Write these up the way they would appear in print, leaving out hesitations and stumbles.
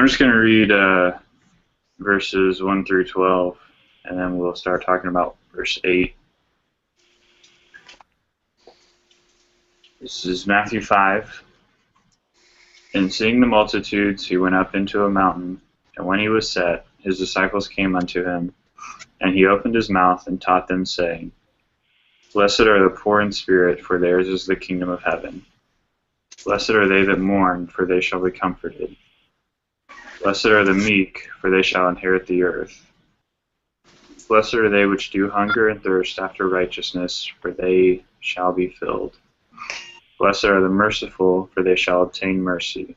I'm just going to read verses 1 through 12, and then we'll start talking about verse 8. This is Matthew 5. And seeing the multitudes, he went up into a mountain, and when he was set, his disciples came unto him, and he opened his mouth and taught them, saying, Blessed are the poor in spirit, for theirs is the kingdom of heaven. Blessed are they that mourn, for they shall be comforted. Blessed are the meek, for they shall inherit the earth. Blessed are they which do hunger and thirst after righteousness, for they shall be filled. Blessed are the merciful, for they shall obtain mercy.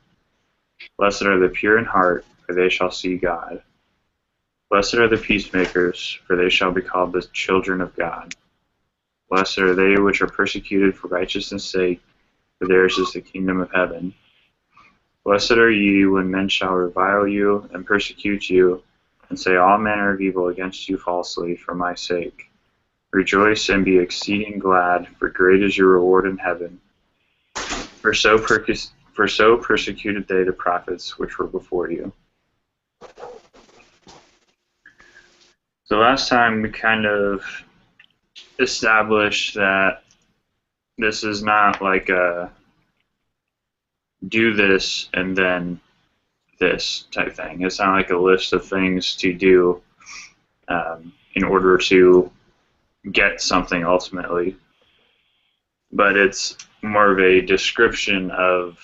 Blessed are the pure in heart, for they shall see God. Blessed are the peacemakers, for they shall be called the children of God. Blessed are they which are persecuted for righteousness' sake, for theirs is the kingdom of heaven. Blessed are ye when men shall revile you and persecute you, and say all manner of evil against you falsely for my sake. Rejoice and be exceeding glad, for great is your reward in heaven. For so persecuted they the prophets which were before you. So last time we kind of established that this is not like a do this and then this type thing. It's not like a list of things to do in order to get something ultimately, but it's more of a description of,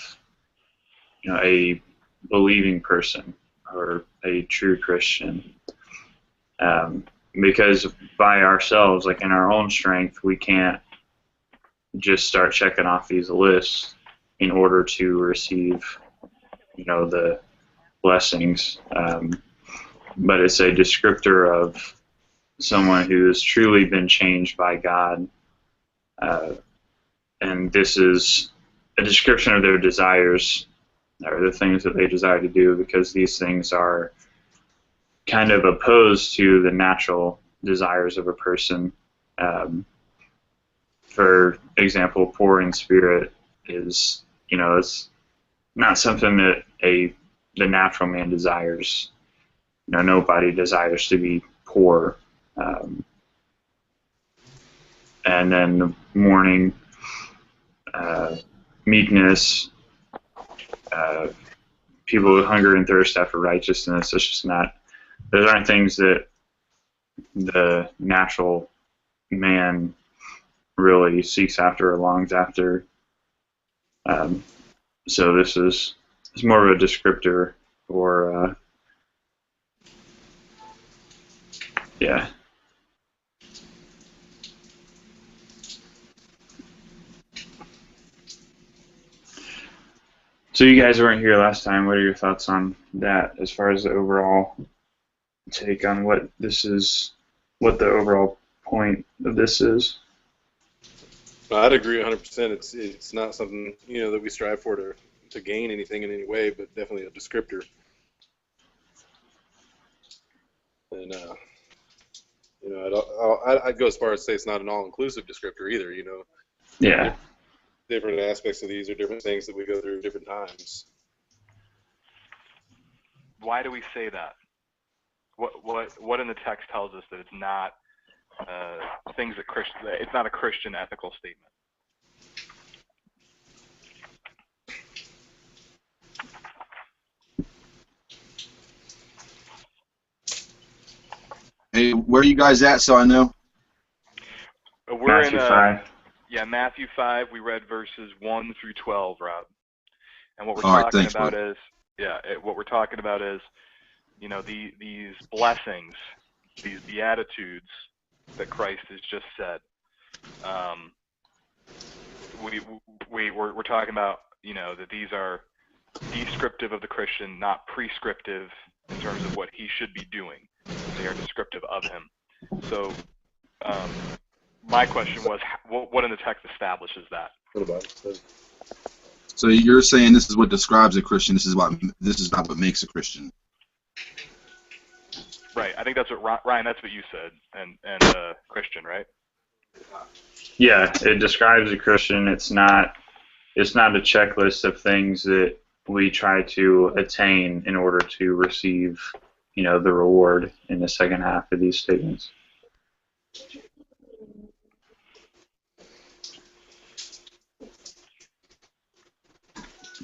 a believing person or a true Christian. Because by ourselves, like in our own strength, we can't just start checking off these lists in order to receive, the blessings. But it's a descriptor of someone who has truly been changed by God. And this is a description of their desires, or the things that they desire to do, because these things are kind of opposed to the natural desires of a person. For example, poor in spirit is, it's not something that the natural man desires. Nobody desires to be poor. And then the mourning, meekness, people with hunger and thirst after righteousness. It's just not. Those aren't things that the natural man really seeks after or longs after. So this is more of a descriptor for, yeah. So you guys weren't here last time. What are your thoughts on that as far as the overall take on what this is, what the overall point of this is? I'd agree 100%. It's not something that we strive for to gain anything in any way, but definitely a descriptor. And I'd go as far as to say it's not an all-inclusive descriptor either. Yeah. Different aspects of these are different things that we go through at different times. Why do we say that? What in the text tells us that it's not things that it's not a Christian ethical statement? Hey, where are you guys at, so I know? We're Matthew 5. Yeah, Matthew 5. We read verses 1 through 12, Rob. And what we're what we're talking about is, these blessings, these beatitudes that Christ has just said. We're talking about, that these are descriptive of the Christian, not prescriptive in terms of what he should be doing. They are descriptive of him. So my question was, what in the text establishes that? What about it? So you're saying this is what describes a Christian. This is not what makes a Christian. Right. I think that's what Ryan. That's what you said, and Christian, right? Yeah, it describes a Christian. It's not a checklist of things that we try to attain in order to receive, the reward in the second half of these statements.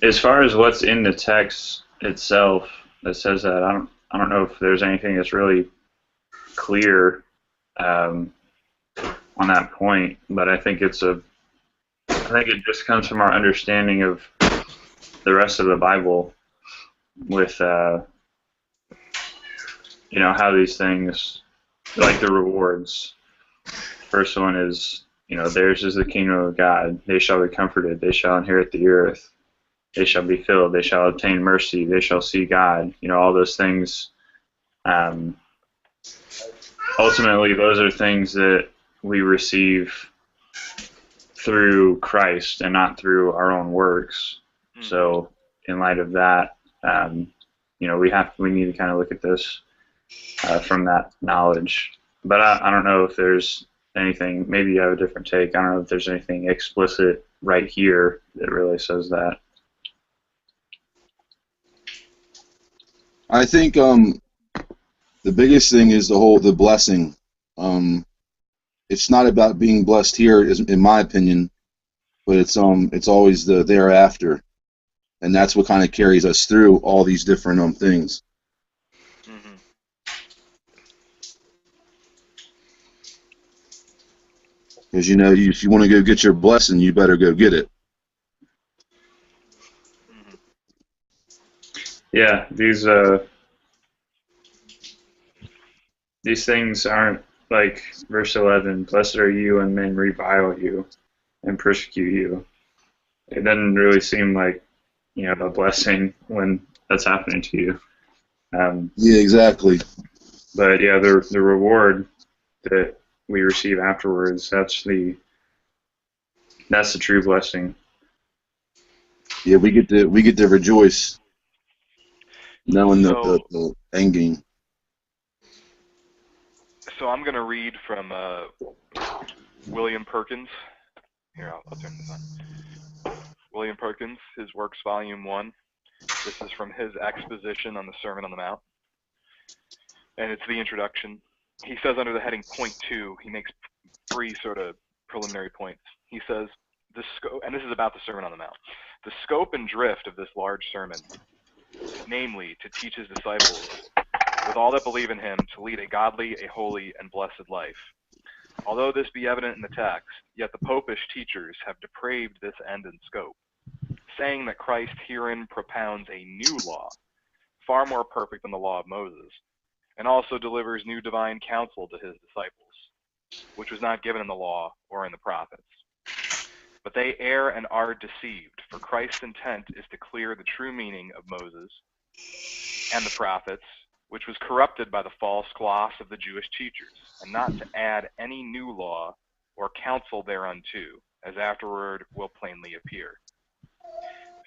As far as what's in the text itself that says that, I don't know if there's anything that's really clear on that point, but I think it just comes from our understanding of the rest of the Bible with how these things, like the rewards. First one is, theirs is the kingdom of God. They shall be comforted. They shall inherit the earth. They shall be filled. They shall obtain mercy. They shall see God. All those things. Ultimately, those are things that we receive through Christ and not through our own works. So, in light of that, we need to kind of look at this from that knowledge. But I don't know if there's anything. Maybe you have a different take. I don't know if there's anything explicit right here that really says that. I think the biggest thing is the blessing. It's not about being blessed here, in my opinion, but it's always the thereafter, and that's what kind of carries us through all these different things. Because if you want to go get your blessing, you better go get it. Yeah, these things aren't like verse 11. Blessed are you when men revile you and persecute you. It doesn't really seem like a blessing when that's happening to you. Yeah, exactly. But yeah, the reward that we receive afterwards, that's the true blessing. Yeah, we get to rejoice knowing the end game. So I'm going to read from William Perkins. Here, I'll turn this on. William Perkins, his works, Volume 1. This is from his exposition on the Sermon on the Mount. And it's the introduction. He says under the heading Point 2, he makes 3 sort of preliminary points. He says, and this is about the Sermon on the Mount, the scope and drift of this large sermon, namely, to teach his disciples, with all that believe in him, to lead a godly, a holy, and blessed life. Although this be evident in the text, yet the popish teachers have depraved this end and scope, saying that Christ herein propounds a new law, far more perfect than the law of Moses, and also delivers new divine counsel to his disciples, which was not given in the law or in the prophets. But they err and are deceived, for Christ's intent is to clear the true meaning of Moses and the prophets, which was corrupted by the false gloss of the Jewish teachers, and not to add any new law or counsel thereunto, as afterward will plainly appear.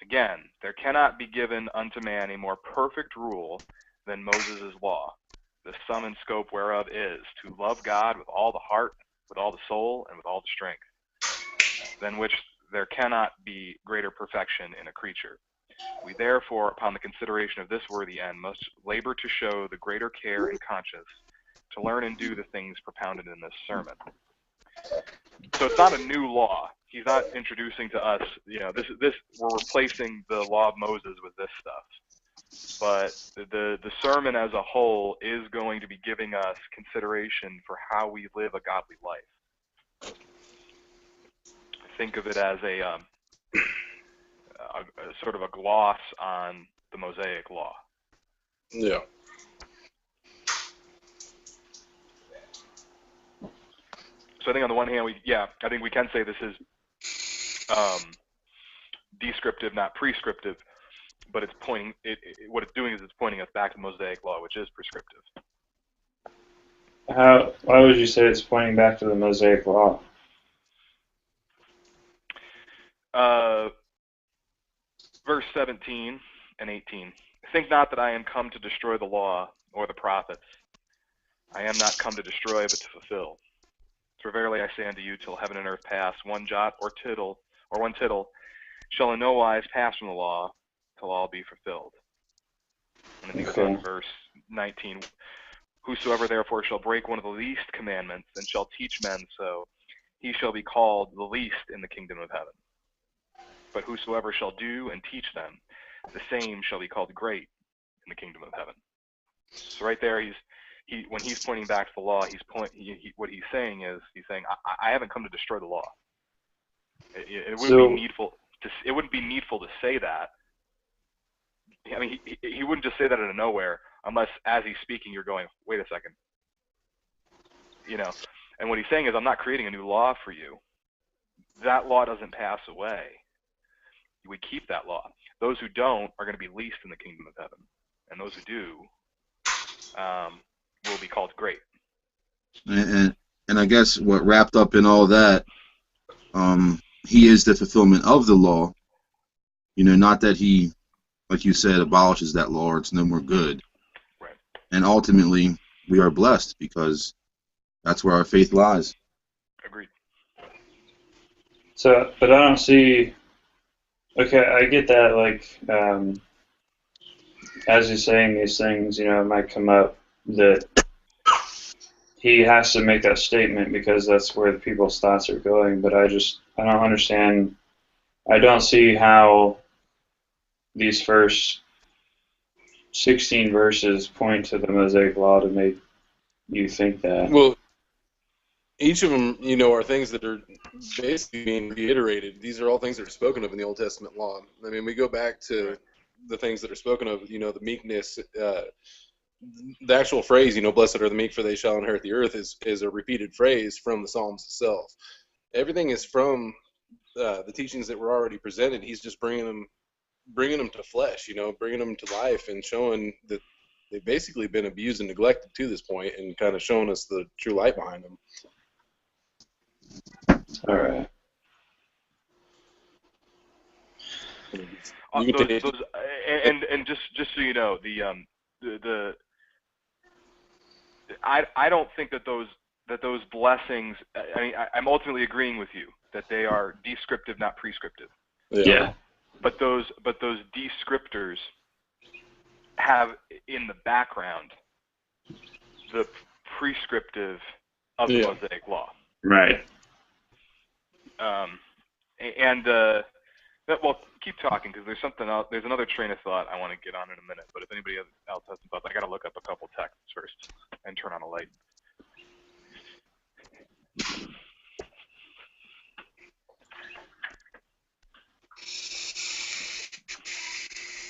Again, there cannot be given unto man a more perfect rule than Moses' law, the sum and scope whereof is to love God with all the heart, with all the soul, and with all the strength, than which there cannot be greater perfection in a creature. We therefore, upon the consideration of this worthy end, must labor to show the greater care and conscience to learn and do the things propounded in this sermon. So it's not a new law. He's not introducing to us, this we're replacing the law of Moses with this stuff. But the sermon as a whole is going to be giving us consideration for how we live a godly life. Think of it as a sort of a gloss on the Mosaic Law. Yeah. So I think on the one hand, I think we can say this is descriptive, not prescriptive, but it's pointing. What it's doing is it's pointing us back to the Mosaic Law, which is prescriptive. Why would you say it's pointing back to the Mosaic Law? Verse 17 and 18. Think not that I am come to destroy the law or the prophets. I am not come to destroy, but to fulfill. For verily I say unto you, till heaven and earth pass, one jot or one tittle shall in no wise pass from the law, till all be fulfilled. And I think it's Okay. on verse 19. Whosoever therefore shall break one of the least commandments and shall teach men so, he shall be called the least in the kingdom of heaven. But whosoever shall do and teach them, the same shall be called great in the kingdom of heaven. So right there, when he's pointing back to the law, what he's saying is, I haven't come to destroy the law. It wouldn't be needful to say that. I mean, he wouldn't just say that out of nowhere, unless as he's speaking, you're going, wait a second. And what he's saying is, I'm not creating a new law for you. That law doesn't pass away. We keep that law. Those who don't are going to be least in the kingdom of heaven, and those who do will be called great. And I guess what wrapped up in all that, he is the fulfillment of the law. Not that he, like you said, abolishes that law or it's no more good. Right. And ultimately, we are blessed because that's where our faith lies. Agreed. So, but I don't see. Okay, I get that. Like, as you're saying these things, it might come up that he has to make that statement because that's where the people's thoughts are going. But I don't understand. I don't see how these first 16 verses point to the Mosaic Law to make you think that. Well, each of them, are things that are basically being reiterated. These are all things that are spoken of in the Old Testament law. I mean, we go back to the things that are spoken of, the meekness. The actual phrase, blessed are the meek, for they shall inherit the earth, is a repeated phrase from the Psalms itself. Everything is from the teachings that were already presented. He's just bringing them to flesh, bringing them to life and showing that they've basically been abused and neglected to this point, and kind of showing us the true light behind them. All right. And just so you know, I don't think that those blessings. I mean, I'm ultimately agreeing with you that they are descriptive, not prescriptive. Yeah. But those descriptors have in the background the prescriptive of the Mosaic Law. Right. Well, keep talking because there's something else. There's another train of thought I want to get on in a minute. But if anybody else has some thoughts, I got to look up a couple texts first and turn on a light.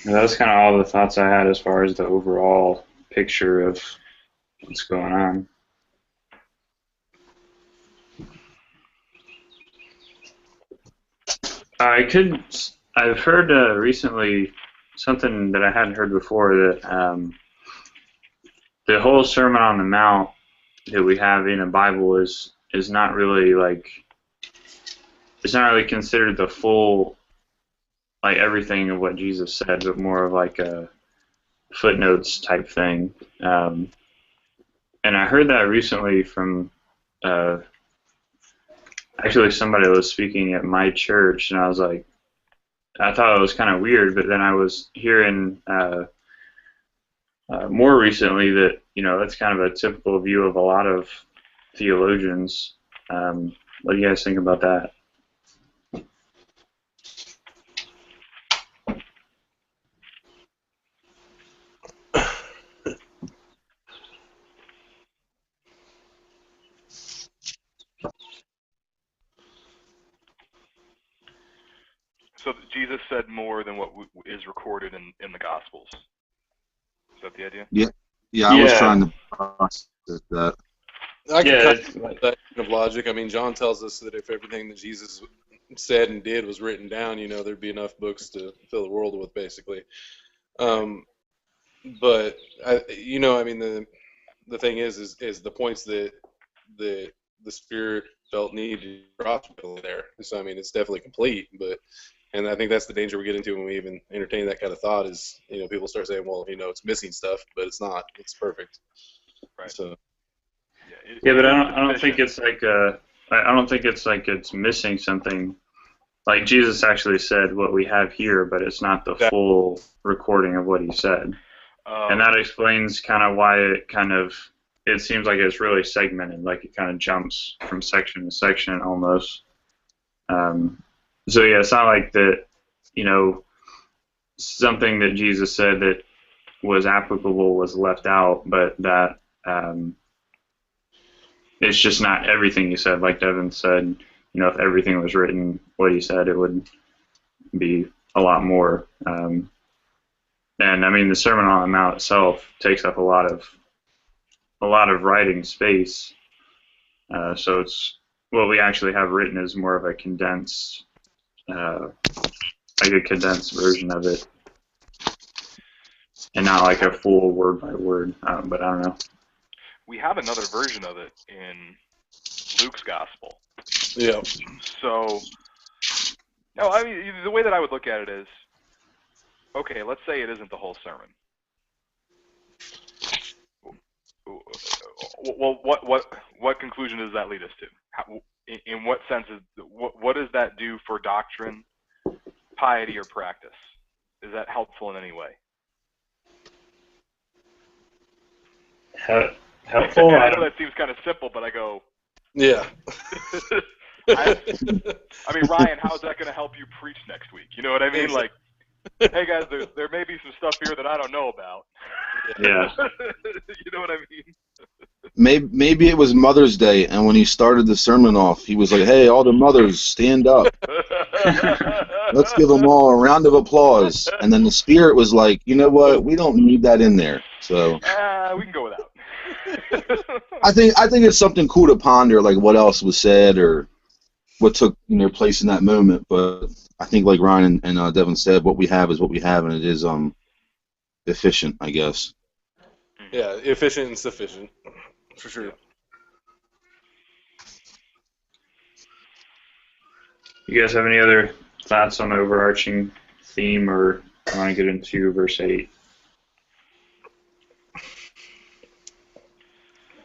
And that's kind of all the thoughts I had as far as the overall picture of what's going on. I've heard recently something that I hadn't heard before, that the whole Sermon on the Mount that we have in the Bible is not really it's not really considered the full, like, everything of what Jesus said, but more of like a footnotes type thing. And I heard that recently from actually somebody that was speaking at my church, and I thought it was kind of weird, but then I was hearing more recently that, that's kind of a typical view of a lot of theologians. What do you guys think about that? So Jesus said more than what is recorded in the Gospels. Is that the idea? Yeah, I was trying to process that. I can kind of that kind of logic. I mean, John tells us that if everything that Jesus said and did was written down, there'd be enough books to fill the world with, basically. But I mean, the thing is the points that the Spirit felt needed across there. So I mean, it's definitely complete, and I think that's the danger we get into when we even entertain that kind of thought is, people start saying, well, it's missing stuff, but it's not. It's perfect. Right. So. Yeah, but I don't think it's like I don't think it's like it's missing something. like Jesus actually said what we have here, but it's not the full recording of what he said. And that explains kind of why it seems like it's really segmented, like it kind of jumps from section to section almost. So yeah, it's not like that, something that Jesus said that was applicable was left out, but that it's just not everything he said. Like Devin said, if everything was written what he said, it would be a lot more. And I mean, the Sermon on the Mount itself takes up a lot of writing space. So it's what we actually have written is more of a condensed, like a condensed version of it, and not like a full word by word. But I don't know. We have another version of it in Luke's Gospel. Yeah. So, no, I mean, the way that I would look at it is, okay, let's say it isn't the whole sermon. Well, what conclusion does that lead us to? In what sense what does that do for doctrine, piety, or practice? Is that helpful in any way? Helpful? I know that seems kind of simple, but I go, yeah. I mean, Ryan, how's that going to help you preach next week? You know what I mean? Like, hey guys, there may be some stuff here that I don't know about. Yeah. You know what I mean? Maybe it was Mother's Day, and when he started the sermon off, he was like, "Hey, all the mothers, stand up. Let's give them all a round of applause." And then the Spirit was like, "You know what? We don't need that in there." So we can go without. I think it's something cool to ponder, like what else was said or what took place in that moment. But I think, like Ryan and Devin said, what we have is what we have, and it is efficient, I guess. Yeah, efficient and sufficient, for sure. You guys have any other thoughts on the overarching theme, or want to get into verse 8?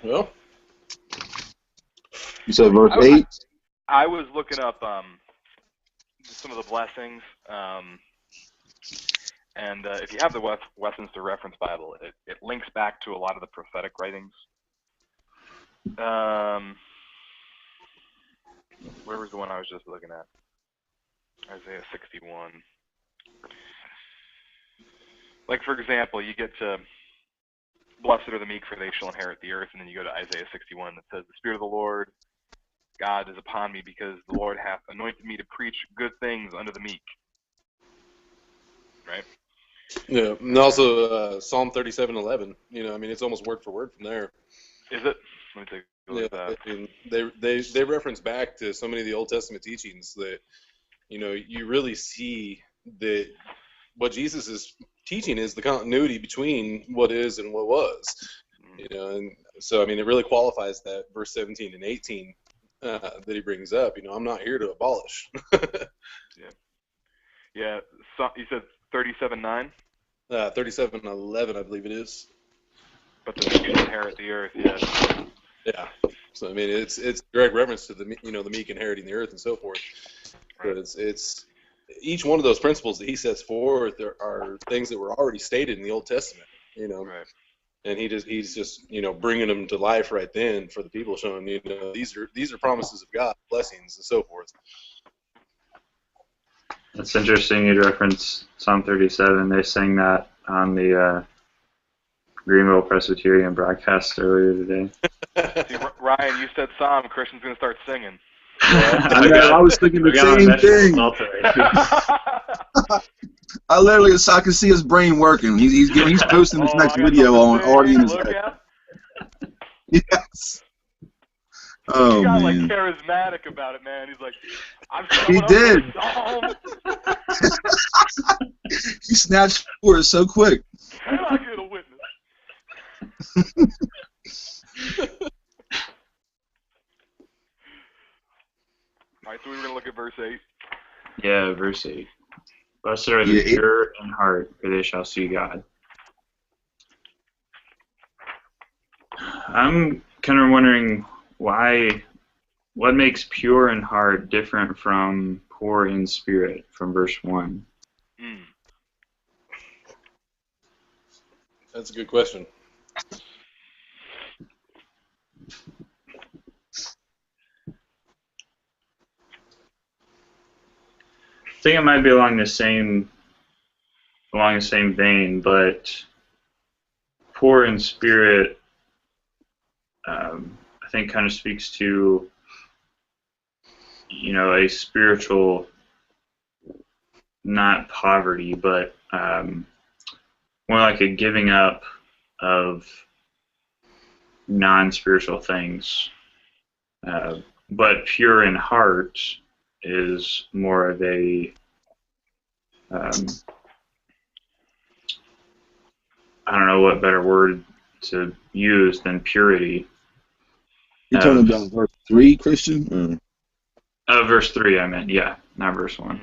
Well, you said verse 8? I was looking up some of the blessings, and if you have the Westminster Reference Bible, it links back to a lot of the prophetic writings. Where was the one I was just looking at? Isaiah 61. Like, for example, you get to, blessed are the meek, for they shall inherit the earth, and then you go to Isaiah 61 that says, the Spirit of the Lord God is upon me, because the Lord hath anointed me to preach good things unto the meek. Right? Yeah, and also Psalm 37:11. I mean, it's almost word for word from there. Is it? Let me take a look at that. I mean, they reference back to so many of the Old Testament teachings that, you really see that what Jesus is teaching is the continuity between what is and what was. And so, I mean, it really qualifies that verse 17 and 18 that he brings up. I'm not here to abolish. Yeah. So, you said 37:9. 37:11, I believe it is. But the meek shall inherit the earth. Yeah. Yeah. So I mean, it's direct reference to the the meek inheriting the earth and so forth. Right. But it's each one of those principles that he sets forth are things that were already stated in the Old Testament. Right. And he's just bringing them to life right then for the people, showing these are promises of God, blessings and so forth. That's interesting you'd reference Psalm 37. They sang that on the Greenville Presbyterian broadcast earlier today. See, Ryan, you said Psalm. Christian's going to start singing. I was thinking the same thing. I literally, so I can see his brain working. He's posting this next video on Audience. Yes. Oh, he got man. like charismatic about it, man. He's like, he did. Psalm. He snatched forward so quick. Can I get a witness? All right, so we're going to look at verse 8. Yeah, verse 8. Blessed are the pure in heart, for they shall see God. I'm kind of wondering what makes pure in heart different from poor in spirit from verse 1? Mm. That's a good question. I think it might be along the same vein, but poor in spirit, I think, kind of speaks to, a spiritual, not poverty, but more like a giving up of non-spiritual things. But pure in heart is more of a, I don't know what better word to use than purity. You're talking about verse 3, Christian? Verse 3, I meant, yeah, not verse 1.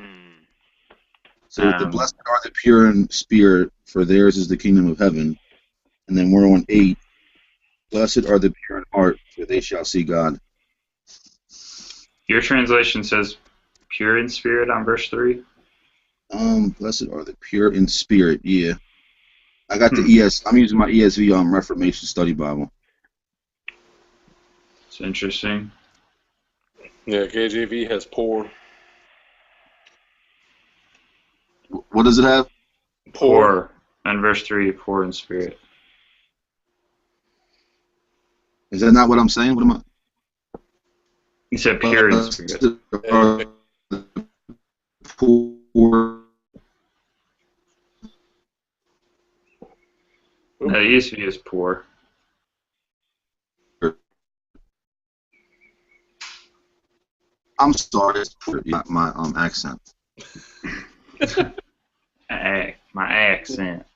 So the blessed are the pure in spirit, for theirs is the kingdom of heaven. And then we're on 8. Blessed are the pure in heart, for they shall see God. Your translation says pure in spirit on verse 3? Blessed are the pure in spirit, yeah. I got the I'm using my ESV Reformation Study Bible. It's interesting. Yeah, KJV has poor. What does it have? Poor. On verse 3, poor in spirit. Is that not what I'm saying? What am I? He said pure in spirit. Poor. No, the ESV is poor. I'm sorry, it's not my accent. My accent.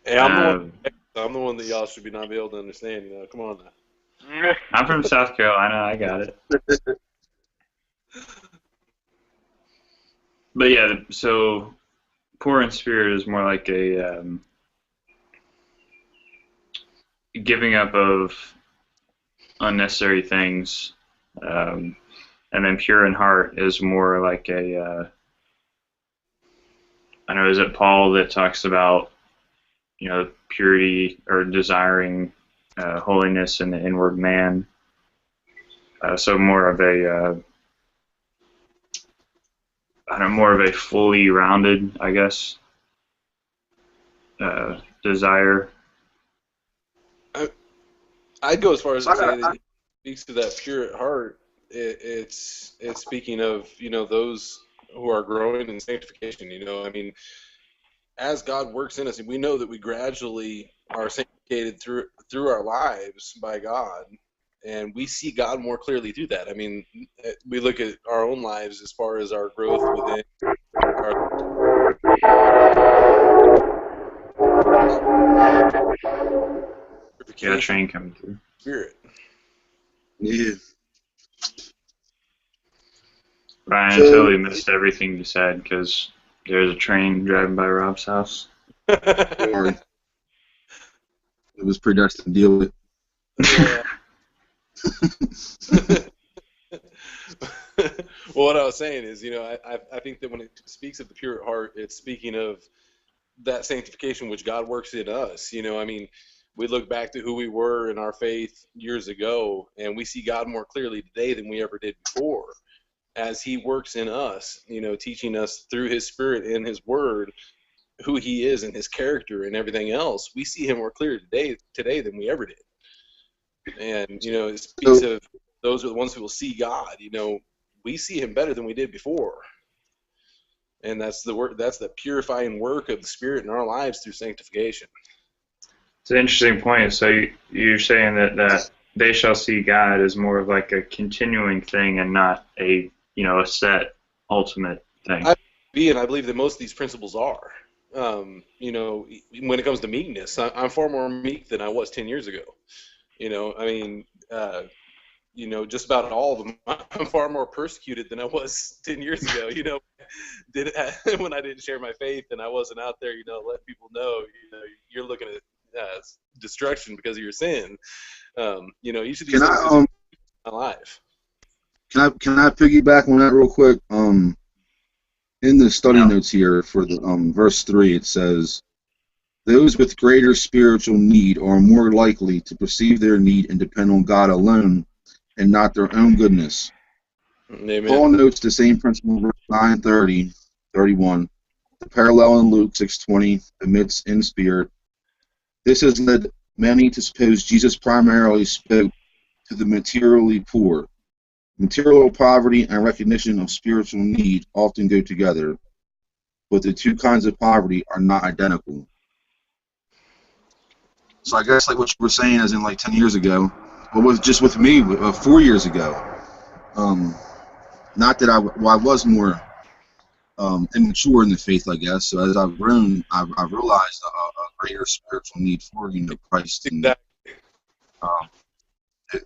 Hey, I'm the one that y'all should not be able to understand. Come on now. I'm from South Carolina. I got it. But yeah, so poor in spirit is more like a giving up of unnecessary things, and then pure in heart is more like a. I know, is it Paul that talks about purity or desiring holiness in the inward man? So more of a more of a fully rounded, I guess, desire. I'd go as far as to say that he speaks to that pure at heart. It's speaking of those who are growing in sanctification. I mean, as God works in us, and we know that we gradually are sanctificated through our lives by God, and we see God more clearly through that. I mean, we look at our own lives as far as our growth within our. Got a train coming through. Spirit. Yeah. Ryan, I totally missed everything you said because there's a train driving by Rob's house. Sorry. It was predestined to deal with. Yeah. Well, what I was saying is, I think that when it speaks of the pure at heart, it's speaking of that sanctification which God works in us. I mean, we look back to who we were in our faith years ago, and we see God more clearly today than we ever did before, as He works in us, teaching us through His Spirit and His Word who He is and His character and everything else. We see Him more clearly today than we ever did. And, it speaks of those are the ones who will see God. We see Him better than we did before. And that's the work. That's the purifying work of the Spirit in our lives through sanctification. It's an interesting point. So you're saying that they shall see God is more of like a continuing thing and not a set ultimate thing. I believe that most of these principles are. When it comes to meekness, I'm far more meek than I was 10 years ago. Just about all of them. I'm far more persecuted than I was 10 years ago. When I didn't share my faith and I wasn't out there, let people know, you're looking at destruction because of your sin. Each of these things is my life. Can I piggyback on that real quick? In the study No. notes here for the verse 3, it says, "Those with greater spiritual need are more likely to perceive their need and depend on God alone and not their own goodness." Amen. Paul notes the same principle in verse 9:30, 31. The parallel in Luke 6:20 admits in spirit. This has led many to suppose Jesus primarily spoke to the materially poor. Material poverty and recognition of spiritual need often go together, but the two kinds of poverty are not identical. So I guess like what you were saying, as in like 10 years ago, what was just with me 4 years ago. Not that I was more immature in the faith, I guess. So as I've grown, I've realized a greater spiritual need for Christ and Exactly.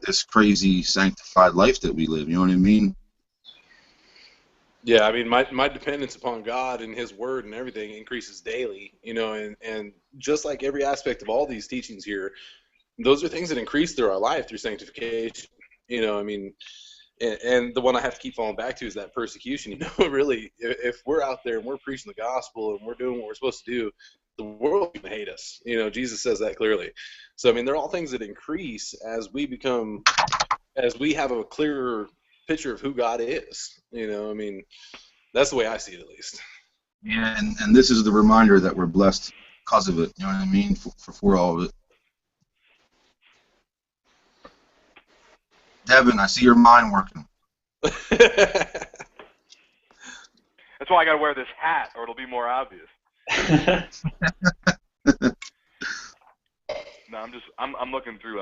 this crazy sanctified life that we live. You know what I mean? Yeah, I mean, my dependence upon God and His Word and everything increases daily, and just like every aspect of all these teachings here, those are things that increase through our life through sanctification. I mean, and the one I have to keep falling back to is that persecution. Really, if we're out there and we're preaching the gospel and we're doing what we're supposed to do, the world can hate us. Jesus says that clearly. So I mean, they're all things that increase as we have a clearer picture of who God is. I mean, that's the way I see it, at least. Yeah, and this is the reminder that we're blessed because of it. You know what I mean? For all of it. Devin, I see your mind working. That's why I gotta wear this hat, or it'll be more obvious. No, I'm looking through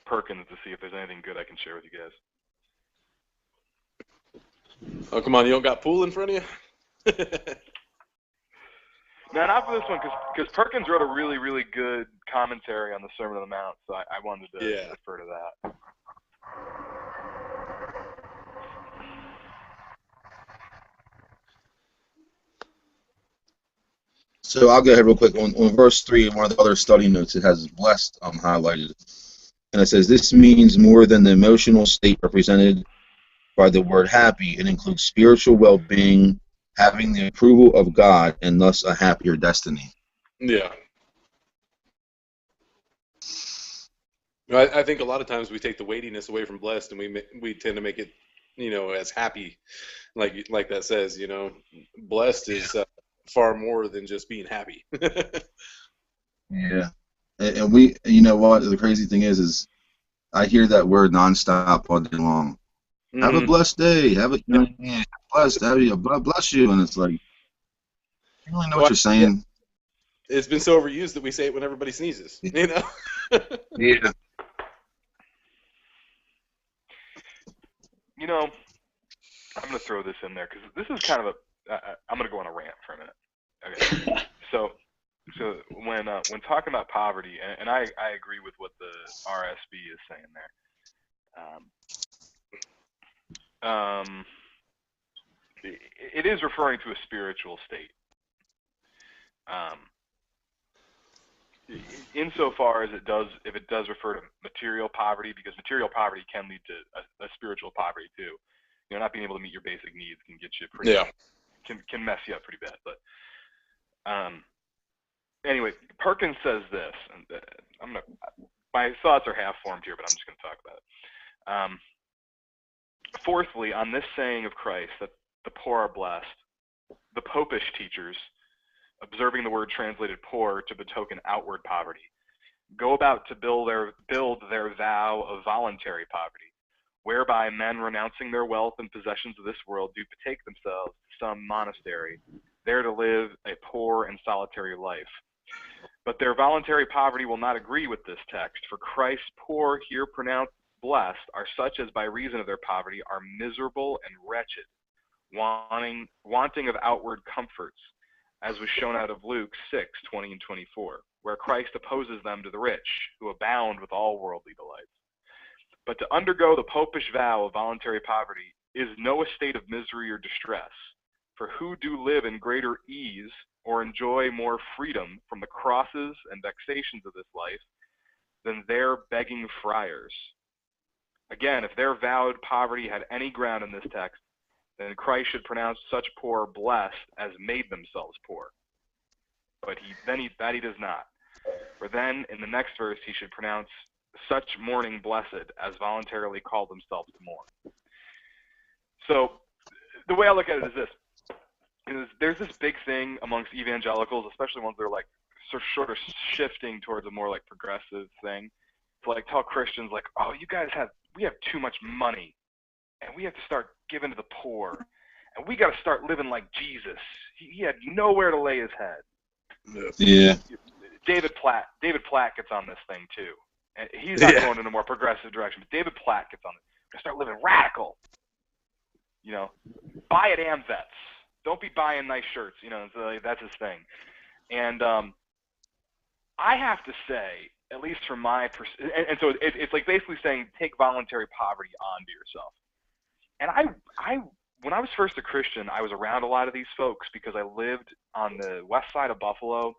Perkins to see if there's anything good I can share with you guys. Oh, come on, you don't got pool in front of you? No, not for this one, because Perkins wrote a really, really good commentary on the Sermon on the Mount, so I wanted to refer to that. So I'll go ahead real quick. On verse 3, in one of the other study notes, it has blessed highlighted. And it says, this means more than the emotional state represented by the word happy. It includes spiritual well-being, having the approval of God, and thus a happier destiny. Yeah. I think a lot of times we take the weightiness away from blessed, and we tend to make it, as happy, like that says. Blessed is far more than just being happy. Yeah, and we, you know what? The crazy thing is I hear that word nonstop all day long. Have a blessed day. Have a blessed. Have you bless you, and it's like, you really know what you're saying. It's been so overused that we say it when everybody sneezes. Yeah. I'm going to throw this in there because this is kind of I'm going to go on a rant for a minute. Okay. So when talking about poverty, and I agree with what the RSB is saying there. It is referring to a spiritual state. Insofar as if it does refer to material poverty, because material poverty can lead to a spiritual poverty too. Not being able to meet your basic needs can get you pretty can mess you up pretty bad. But anyway, Perkins says this, and my thoughts are half formed here, but I'm just going to talk about it. Fourthly, on this saying of Christ that the poor are blessed, the popish teachers, observing the word translated poor to betoken outward poverty, go about to build their vow of voluntary poverty, whereby men renouncing their wealth and possessions of this world do betake themselves to some monastery, there to live a poor and solitary life. But their voluntary poverty will not agree with this text, for Christ's poor here pronounced blessed are such as by reason of their poverty are miserable and wretched, wanting of outward comforts, as was shown out of Luke 6:20 and 24, where Christ opposes them to the rich, who abound with all worldly delights. But to undergo the popish vow of voluntary poverty is no estate of misery or distress, for who do live in greater ease or enjoy more freedom from the crosses and vexations of this life than their begging friars? Again, if their vowed poverty had any ground in this text, then Christ should pronounce such poor blessed as made themselves poor. But he does not. For then, in the next verse, he should pronounce such mourning blessed as voluntarily called themselves to mourn. So the way I look at it is this. There's this big thing amongst evangelicals, especially ones that are like sort of shifting towards a more like progressive thing, to like tell Christians like, oh, we have too much money, and we have to start giving to the poor, and we got to start living like Jesus. He had nowhere to lay his head. Yeah. David Platt gets on this thing too, and he's not going in a more progressive direction, but David Platt gets on it. We're gonna start living radical. You know, buy at AmVets. Don't be buying nice shirts. You know, so that's his thing. And I have to say, at least from my and so it's like basically saying take voluntary poverty onto yourself. And I when I was first a Christian, I was around a lot of these folks because I lived on the west side of Buffalo,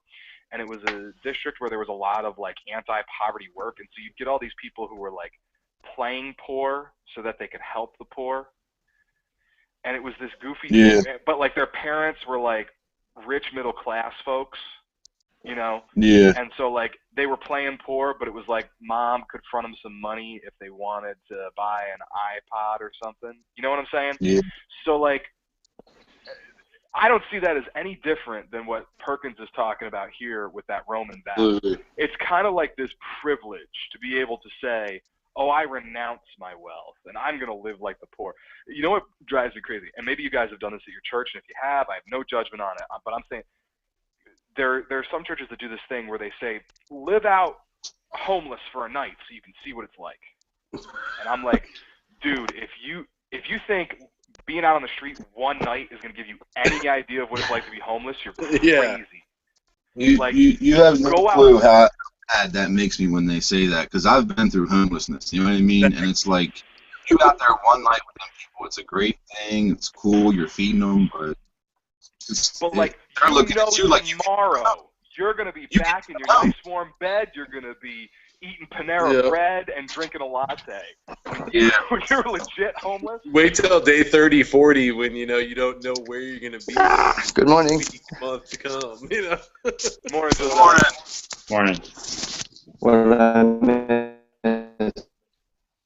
and it was a district where there was a lot of like anti-poverty work, and so you'd get all these people who were like playing poor so that they could help the poor. And it was this goofy thing, but like their parents were like rich middle class folks, you know? Yeah. And so like they were playing poor, but it was like mom could front them some money if they wanted to buy an iPod or something. You know what I'm saying? Yeah. So like I don't see that as any different than what Perkins is talking about here with that Roman vow. It's kind of like this privilege to be able to say, oh, I renounce my wealth, and I'm going to live like the poor. You know what drives me crazy? And maybe you guys have done this at your church, and if you have, I have no judgment on it. But I'm saying there are some churches that do this thing where they say, live out homeless for a night so you can see what it's like. And I'm like, dude, if you think being out on the street one night is going to give you any idea of what it's like to be homeless, you're crazy. You have no clue how bad that makes me when they say that, because I've been through homelessness, you know what I mean? And it's like, you out there one night with them people, it's a great thing, it's cool, you're feeding them, but they're looking at you like tomorrow you're going to be back in your nice warm bed, you're going to be eating Panera bread and drinking a latte. When you're legit homeless. Wait till day 30, 40 when you don't know where you're going to be. Good morning. Month to come, you know. Morning. Morning.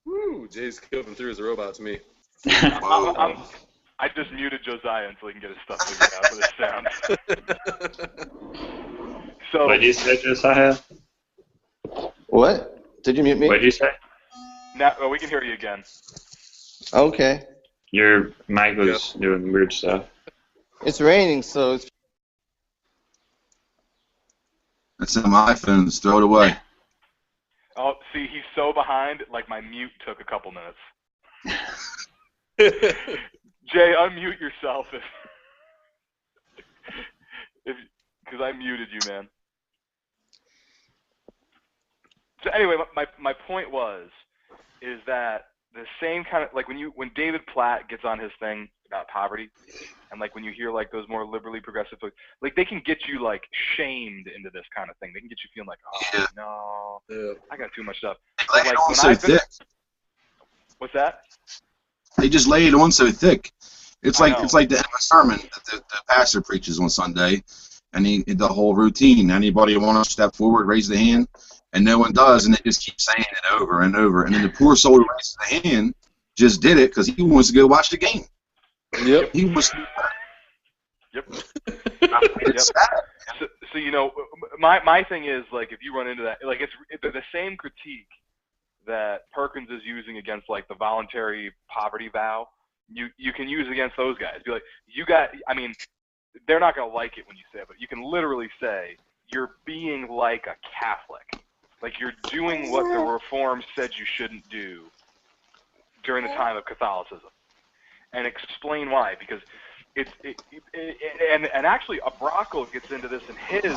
Woo, Jay's coming through as a robot to me. I just muted Josiah until he can get his stuff figured out for this sound. So, what did you say, Josiah? What? Did you mute me? What did you say? Now, we can hear you again. Okay. Your mic was doing weird stuff. It's raining, so it's... That's in my iPhone. Throw it away. Oh, see, he's so behind, like my mute took a couple minutes. Jay, unmute yourself because I muted you, man. So anyway, my point is that the same kind of, like when David Platt gets on his thing about poverty, and like when you hear like those more liberally progressive folks, like they can get you like shamed into this kind of thing. They can get you feeling like, oh no, I got too much stuff. They lay it on so thick. What's that? They just lay it on so thick. It's like the end of a sermon that the pastor preaches on Sunday, and the whole routine. Anybody want to step forward, raise the hand, and no one does, and they just keep saying it over and over. And then the poor soul who raises the hand just did it because he wants to go watch the game. Yep. He wants to. Yep. It's sad. So you know, my thing is like if you run into that, like it's the same critique that Perkins is using against like the voluntary poverty vow. You can use against those guys. Be like, I mean, they're not going to like it when you say it, but you can literally say you're being like a Catholic. Like you're doing what the Reform said you shouldn't do during the time of Catholicism. And explain why, because and actually Abraco gets into this in his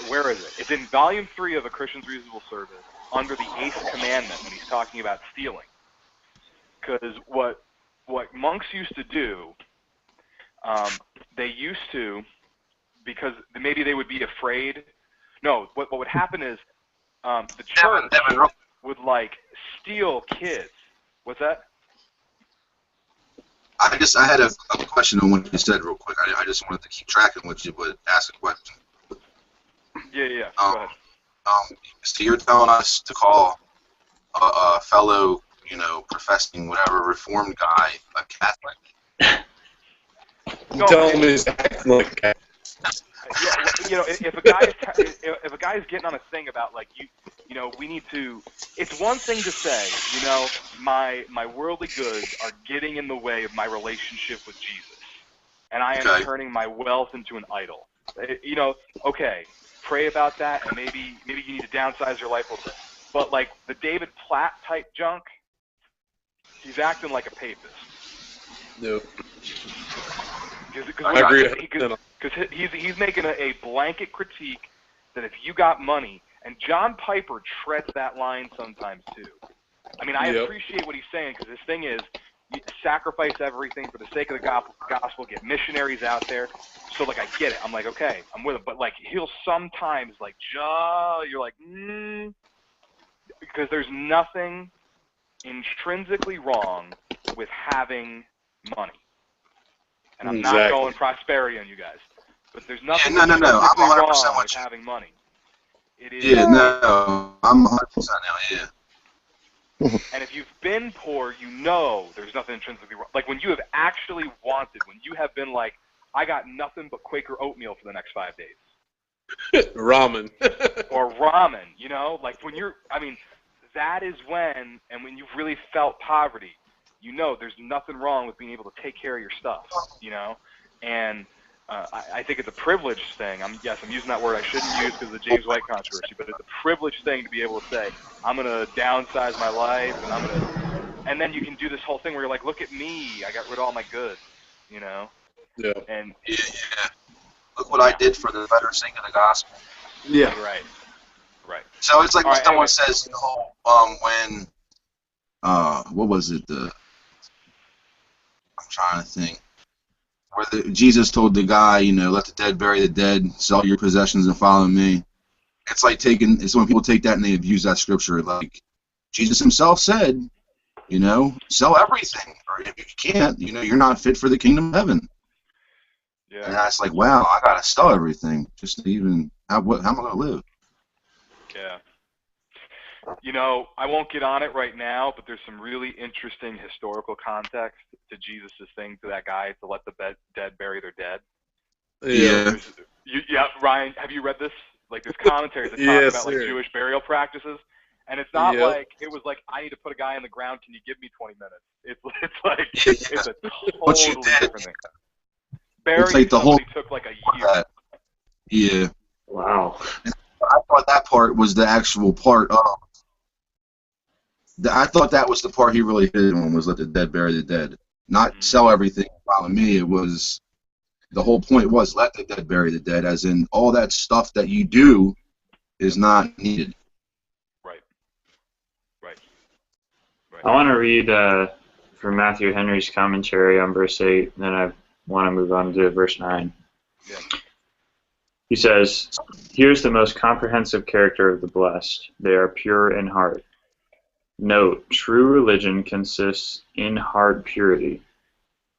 where is it? It's in volume 3 of A Christian's Reasonable Service, under the 8th commandment, when he's talking about stealing. Because what monks used to do, they used to, because maybe they would be afraid. No, what would happen is the church would like steal kids. What's that? I had a question on what you said real quick. I just wanted to keep track of what you would ask a question. Yeah. Go ahead. So you're telling us to call a fellow, professing whatever Reformed guy a Catholic? Tell him he's acting like a Catholic. Yeah, if a guy's getting on a thing about like we need to. It's one thing to say, my worldly goods are getting in the way of my relationship with Jesus, and I am turning my wealth into an idol. Okay, pray about that, and maybe you need to downsize your life a little bit. But like the David Platt type junk, he's acting like a papist. Nope. I agree. Because he's making a blanket critique that if you got money, and John Piper treads that line sometimes too. I mean, I appreciate what he's saying, because his thing is you sacrifice everything for the sake of the gospel, get missionaries out there. So like I get it. I'm like, okay, I'm with him. But like he'll sometimes like you're like, because there's nothing intrinsically wrong with having money. And I'm not going prosperity on you guys, but there's nothing no. I'm 100% wrong with with you. having money. It is. Yeah, no, I'm 100% now. Yeah. And if you've been poor, there's nothing intrinsically wrong. Like when you have actually wanted, when you have been like, I got nothing but Quaker oatmeal for the next 5 days. Ramen. Or ramen, like when that is when you've really felt poverty. There's nothing wrong with being able to take care of your stuff, and I think it's a privilege thing. I'm using that word I shouldn't use because of the James White controversy, but it's a privilege thing to be able to say, I'm going to downsize my life, and then you can do this whole thing where you're like, look at me, I got rid of all my goods, Yeah. And Yeah. Look what I did for the better sake of the gospel. Yeah. Right. So it's like when someone anyway. says, when, what was it, I'm trying to think. Where Jesus told the guy, let the dead bury the dead, sell your possessions and follow me. It's like it's when people take that and they abuse that scripture. Like Jesus himself said, sell everything, or if you can't, you're not fit for the kingdom of heaven. Yeah. And I was like, wow, I gotta sell everything just to even how am I gonna live? Yeah. I won't get on it right now, but there's some really interesting historical context to Jesus' thing to that guy to let the dead bury their dead. Yeah. Ryan, have you read this? Like, there's commentaries that talk about like Jewish burial practices, and it's not like it was like I need to put a guy in the ground. Can you give me 20 minutes? It's like it's a totally different thing. Burying somebody took like a year. Yeah. Wow. I thought that part was the actual part of. I thought that was the part he really hit on, was let the dead bury the dead. Not sell everything, follow me. It was, the whole point was let the dead bury the dead, as in all that stuff that you do is not needed. Right. I want to read from Matthew Henry's commentary on verse 8, and then I want to move on to verse 9. Yeah. He says, here's the most comprehensive character of the blessed. They are pure in heart. Note, true religion consists in heart purity.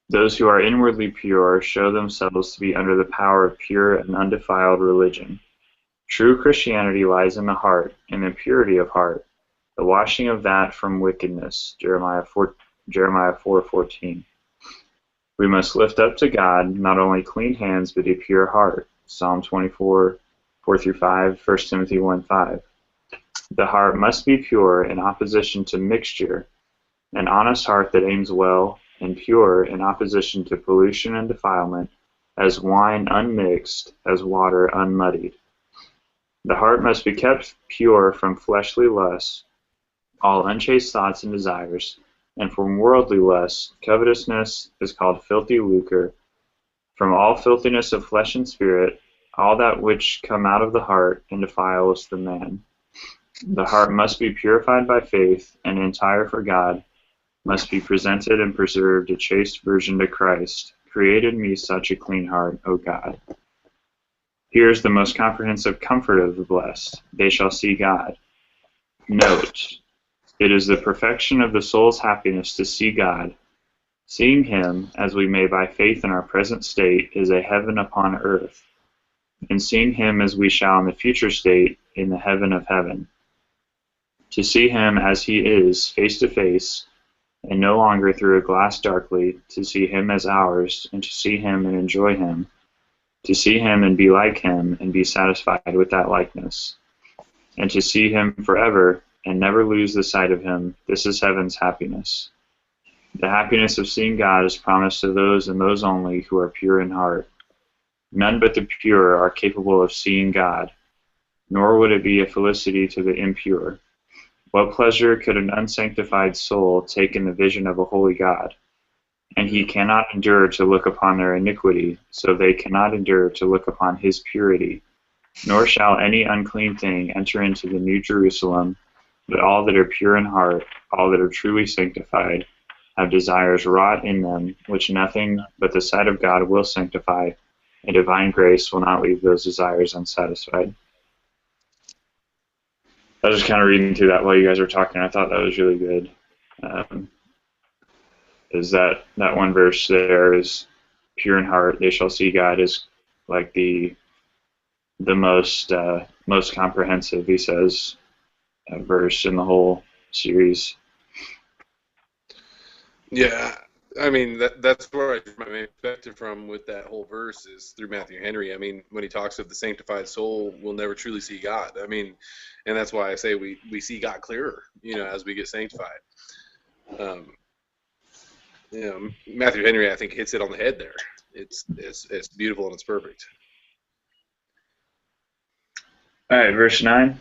Those who are inwardly pure show themselves to be under the power of pure and undefiled religion. True Christianity lies in the heart, in the purity of heart, the washing of that from wickedness, Jeremiah 4:14. We must lift up to God not only clean hands, but a pure heart, Psalm 24:4-5, 1 Timothy 1:5. The heart must be pure in opposition to mixture, an honest heart that aims well, and pure in opposition to pollution and defilement, as wine unmixed, as water unmuddied. The heart must be kept pure from fleshly lusts, all unchaste thoughts and desires, and from worldly lusts. Covetousness is called filthy lucre. From all filthiness of flesh and spirit, all that which come out of the heart and defiles the man. The heart must be purified by faith, and entire for God, must be presented and preserved a chaste virgin to Christ. Created me such a clean heart, O God. Here is the most comprehensive comfort of the blessed. They shall see God. Note, it is the perfection of the soul's happiness to see God. Seeing him, as we may by faith in our present state, is a heaven upon earth, and seeing him as we shall in the future state, in the heaven of heaven. To see him as he is, face to face, and no longer through a glass darkly, to see him as ours, and to see him and enjoy him, to see him and be like him, and be satisfied with that likeness, and to see him forever, and never lose the sight of him, this is heaven's happiness. The happiness of seeing God is promised to those and those only who are pure in heart. None but the pure are capable of seeing God, nor would it be a felicity to the impure. What pleasure could an unsanctified soul take in the vision of a holy God? And he cannot endure to look upon their iniquity, so they cannot endure to look upon his purity. Nor shall any unclean thing enter into the New Jerusalem, but all that are pure in heart, all that are truly sanctified, have desires wrought in them, which nothing but the sight of God will sanctify, and divine grace will not leave those desires unsatisfied. I was just kind of reading through that while you guys were talking. I thought that was really good. Is that one verse there is pure in heart, they shall see God, is like the most comprehensive, he says, verse in the whole series. Yeah, I mean that's where I get my main perspective from with that whole verse is through Matthew Henry. I mean, when he talks of the sanctified soul will never truly see God. I mean, and that's why I say we see God clearer, as we get sanctified. Matthew Henry, I think, hits it on the head there. It's beautiful and it's perfect. All right, verse 9.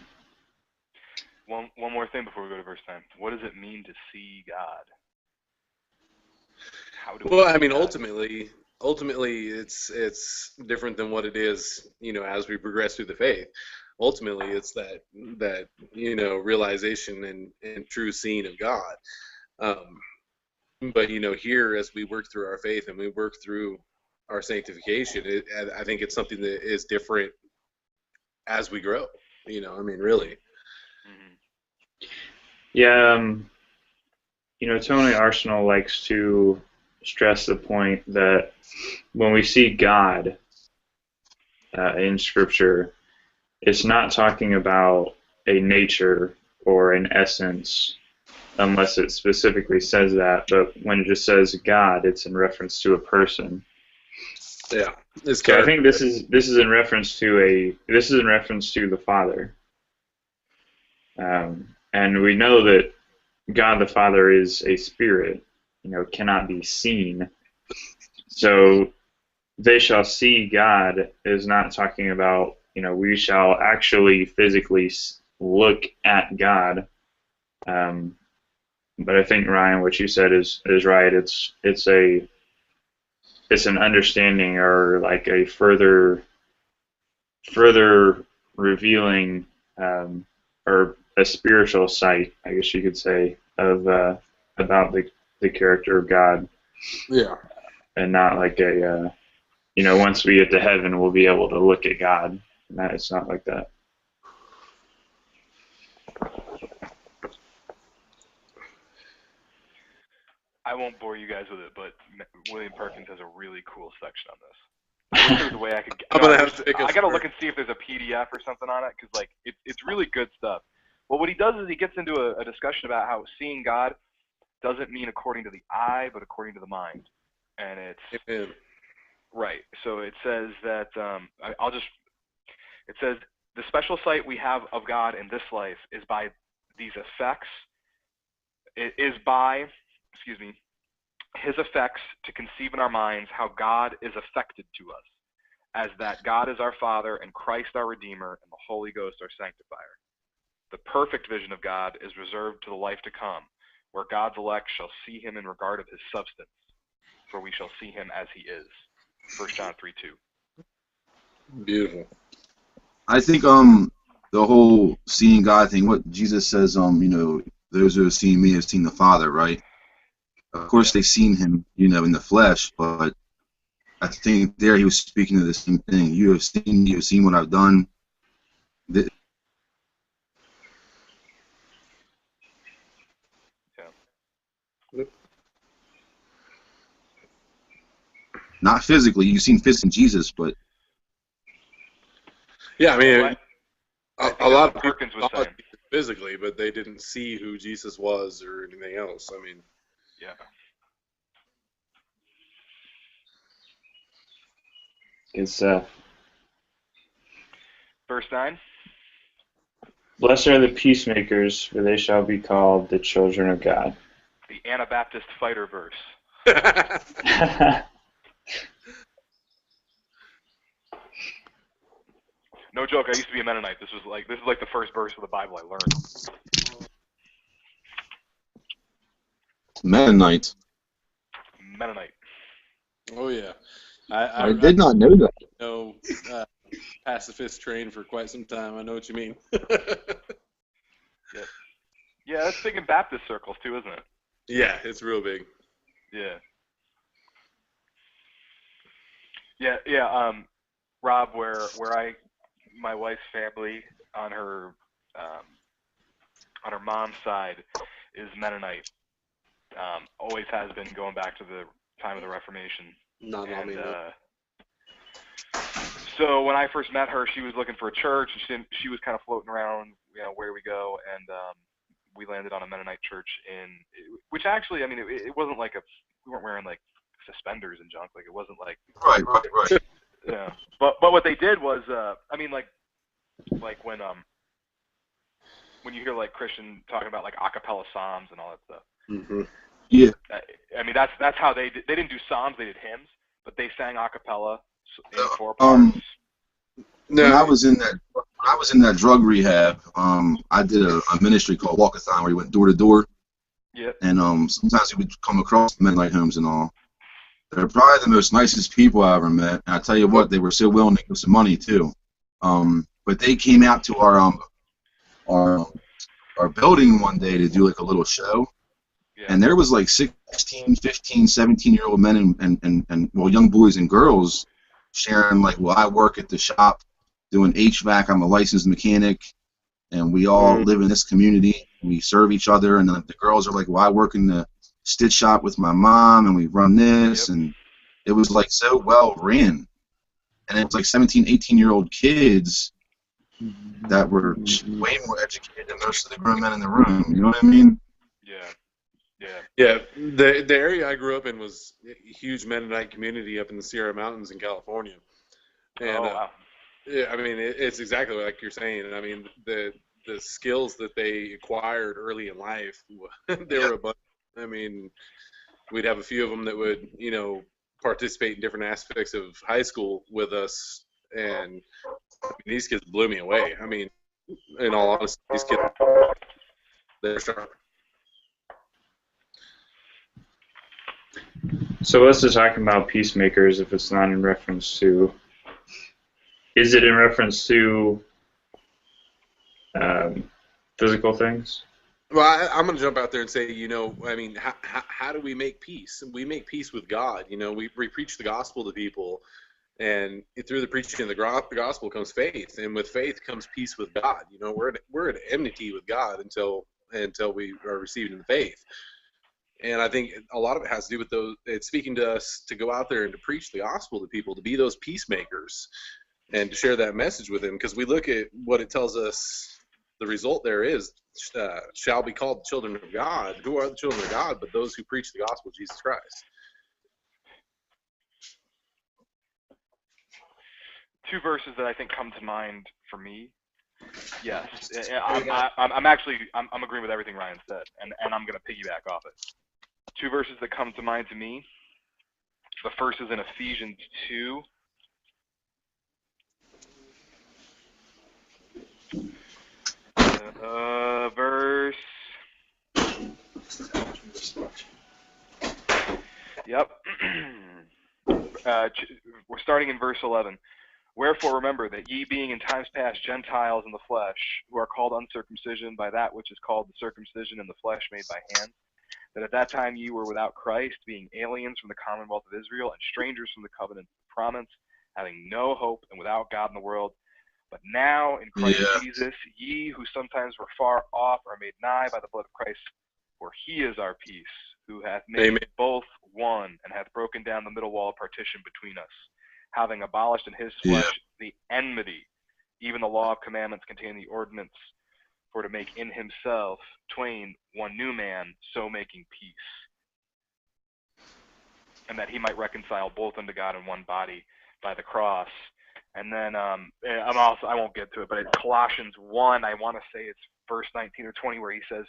One more thing before we go to verse 9. What does it mean to see God? Well, I mean, ultimately, it's different than what it is, as we progress through the faith. Ultimately, it's that realization and true seeing of God. But here, as we work through our faith and we work through our sanctification, I think it's something that is different as we grow. I mean, really. Mm-hmm. Yeah. Tony Arsenal likes to stress the point that when we see God in Scripture, it's not talking about a nature or an essence, unless it specifically says that. But when it just says God, it's in reference to a person. Yeah, I think this is in reference to the Father, and we know that God the Father is a spirit, cannot be seen. So they shall see God is not talking about, we shall actually physically look at God. But I think, Ryan, what you said is right. It's an understanding, or like a further revealing, or a spiritual sight, I guess you could say, of about the character of God. Yeah. And not like a once we get to heaven we'll be able to look at God. It's not like that. I won't bore you guys with it, but William Perkins has a really cool section on this. I wish there was a way I could. I gotta look and see if there's a PDF or something on it, because it's really good stuff. Well, what he does is he gets into a discussion about how seeing God doesn't mean according to the eye, but according to the mind, and it's Amen. Right. So it says that it says the special sight we have of God in this life is by these effects. It is by, his effects to conceive in our minds how God is affected to us, as that God is our Father and Christ our Redeemer and the Holy Ghost our Sanctifier. The perfect vision of God is reserved to the life to come, where God's elect shall see him in regard of his substance, for we shall see him as he is. 1 John 3:2. Beautiful. I think the whole seeing God thing, what Jesus says, those who have seen me have seen the Father, right? Of course they've seen him, in the flesh, but I think there he was speaking to the same thing. You have seen what I've done. Not physically. You've seen fists in Jesus, but Yeah, I mean, Well, I think a lot of that's what people Perkins was saw saying. Jesus physically, but they didn't see who Jesus was or anything else. I mean, Yeah. Good stuff. Verse 9. Blessed are the peacemakers, for they shall be called the children of God. The Anabaptist fighter verse. No joke, I used to be a Mennonite. This is like the first verse of the Bible I learned. Mennonite. Mennonite. oh yeah, I did not know that. know pacifist trained for quite some time. I know what you mean. Yeah, that's big in Baptist circles too, isn't it? Yeah, it's real big. Yeah. Yeah. Rob, where my wife's family on her mom's side is Mennonite. Always has been, going back to the time of the Reformation. Non-nominated. So when I first met her, she was looking for a church, and she was kind of floating around, where do we go? And we landed on a Mennonite church which actually, I mean, it wasn't like we weren't wearing like suspenders and junk, like it wasn't like. Right. Yeah. But what they did was, I mean, like when you hear like Christian talking about like a cappella psalms and all that stuff. Mm-hmm. Yeah. I mean, that's how they didn't do psalms, they did hymns, but they sang a cappella in 4 parts. When I was in that drug rehab, I did a ministry called Walkathon where we went door to door. Yep. And sometimes we would come across Mennonite homes and all. They're probably the most nicest people I ever met. And I tell you what, they were so willing to give some money too. But they came out to our building one day to do like a little show. Yeah. And there was like 16, 15, 17-year-old men and young boys and girls sharing like, well, I work at the shop doing HVAC. I'm a licensed mechanic, and we all live in this community. We serve each other, and the girls are like, well, I work in the stitch shop with my mom, and we run this, and it was like so well ran. And it was like 17, 18-year-old kids that were way more educated than most of the grown men in the room. You know what I mean? Yeah. The area I grew up in was a huge Mennonite community up in the Sierra Mountains in California. And, wow. Yeah, I mean, it's exactly like you're saying. I mean, the skills that they acquired early in life, they were a bunch. I mean, we'd have a few of them that would, participate in different aspects of high school with us, and I mean, these kids blew me away. I mean, in all honesty, these kids, they're sharp. So what's it talking about peacemakers if it's not in reference to? Is it in reference to physical things? Well, I'm going to jump out there and say, I mean, how do we make peace? We make peace with God. We preach the gospel to people, and through the preaching of the gospel comes faith, and with faith comes peace with God. We're at enmity with God until we are receiving the faith. And I think a lot of it has to do with those. It's speaking to us to go out there and to preach the gospel to people, to be those peacemakers, and to share that message with them. Because we look at what it tells us. The result there is, shall be called the children of God. Who are the children of God? But those who preach the gospel of Jesus Christ. 2 verses that I think come to mind for me. Yes, I'm actually agreeing with everything Ryan said, and I'm going to piggyback off it. 2 verses that come to mind to me. The first is in Ephesians 2. Verse. Yep. We're starting in verse 11. Wherefore remember that ye being in times past Gentiles in the flesh, who are called uncircumcision by that which is called the circumcision in the flesh made by hands, that at that time ye were without Christ, being aliens from the commonwealth of Israel, and strangers from the covenant of promise, having no hope and without God in the world. But now in Christ Jesus, ye who sometimes were far off are made nigh by the blood of Christ, for he is our peace, who hath made Amen. both one, and hath broken down the middle wall of partition between us, having abolished in his Yeah. flesh the enmity, even the law of commandments containing the ordinance, for to make in himself twain one new man, so making peace, and that he might reconcile both unto God in one body by the cross. And then I won't get to it, but it's Colossians 1, I want to say it's verse 19 or 20, where he says,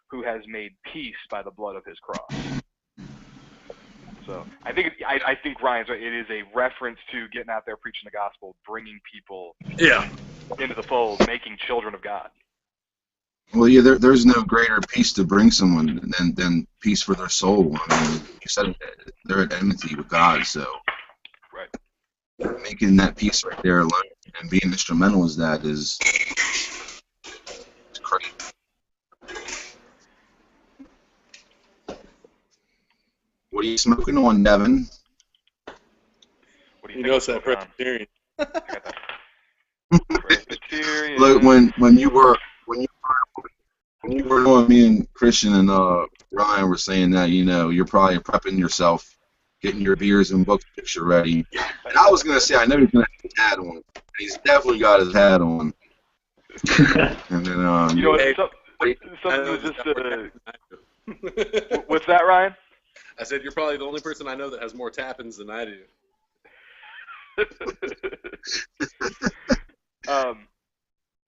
who has made peace by the blood of his cross. So I think Ryan's right. It is a reference to getting out there preaching the gospel, bringing people into the fold, making children of God. Well, yeah, there's no greater peace to bring someone than peace for their soul. I mean, you said they're at enmity with God, so Right. making that peace right there alone and being instrumental as that is crazy. What are you smoking on, Devin? What do You you know think? it's that Presbyterian. Presbyterian. Look, when you were on, me and Christian and Ryan were saying that, you're probably prepping yourself, getting your beers and books picture ready. And I was gonna say, I know he's gonna have his hat on. He's definitely got his hat on. And then You know, Hey, something was just. What's that, Ryan? I said you're probably the only person I know that has more tap-ins than I do.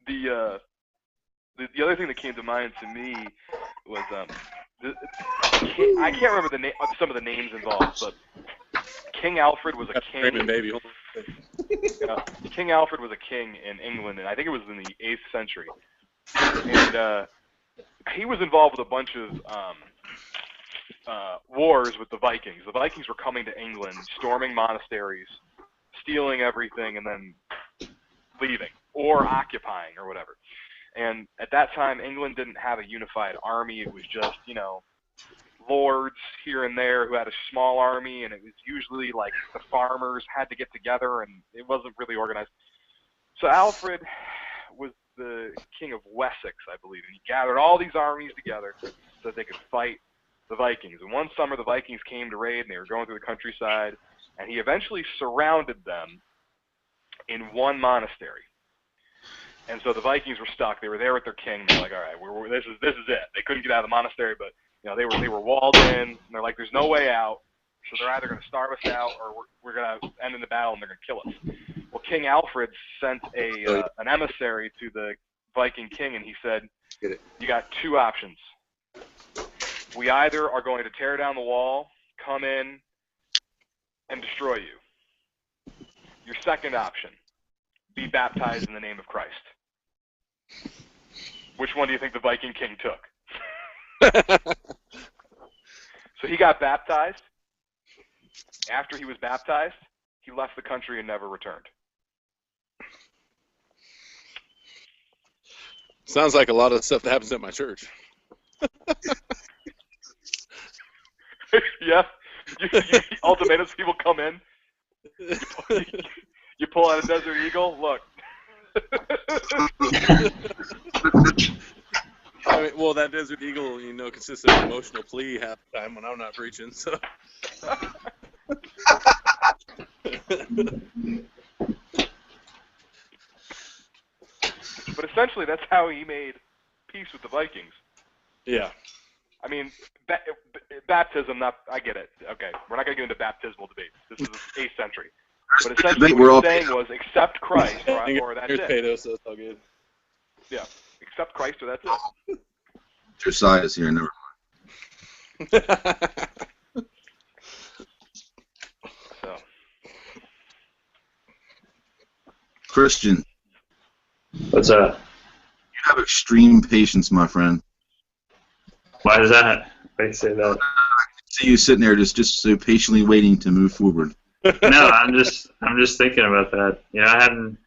The other thing that came to mind to me was I can't remember some of the names involved, but King Alfred was a king. Raymond, baby. King Alfred was a king in England, and I think it was in the 8th century. And he was involved with a bunch of wars with the Vikings. The Vikings were coming to England, storming monasteries, stealing everything, and then leaving or occupying or whatever. And at that time, England didn't have a unified army. It was just, lords here and there who had a small army, and it was usually like the farmers had to get together, and it wasn't really organized. So Alfred was the king of Wessex, I believe, and he gathered all these armies together so that they could fight the Vikings. And one summer, the Vikings came to raid, and they were going through the countryside, and he eventually surrounded them in one monastery. And so the Vikings were stuck. They were there with their king. They're like, all right, this is it. They couldn't get out of the monastery, but they were walled in. And they're like, there's no way out. So they're either going to starve us out, or we're going to end in the battle, and they're going to kill us. Well, King Alfred sent an emissary to the Viking king, and he said, you got two options. We either are going to tear down the wall, come in, and destroy you. Your second option, be baptized in the name of Christ. Which one do you think the Viking king took? So he got baptized. After he was baptized, he left the country and never returned. Sounds like a lot of stuff that happens at my church. Yeah. Ultimatums people come in. You pull out a Desert Eagle. Look. I mean, well, that Desert Eagle, consists of an emotional plea half the time when I'm not preaching. So. But essentially, that's how he made peace with the Vikings. Yeah. I mean, baptism, I get it. Okay, we're not going to get into baptismal debates. This is the 8th century. But essentially what he's saying was, accept Christ, or that's it. Pedo, so it's all good. Yeah, accept Christ, or that's it. Josiah's here, never mind. So. Christian. What's up? You have extreme patience, my friend. Why is that? Why do you say that? I see you sitting there just so patiently waiting to move forward. No, I'm just thinking about that. I hadn't.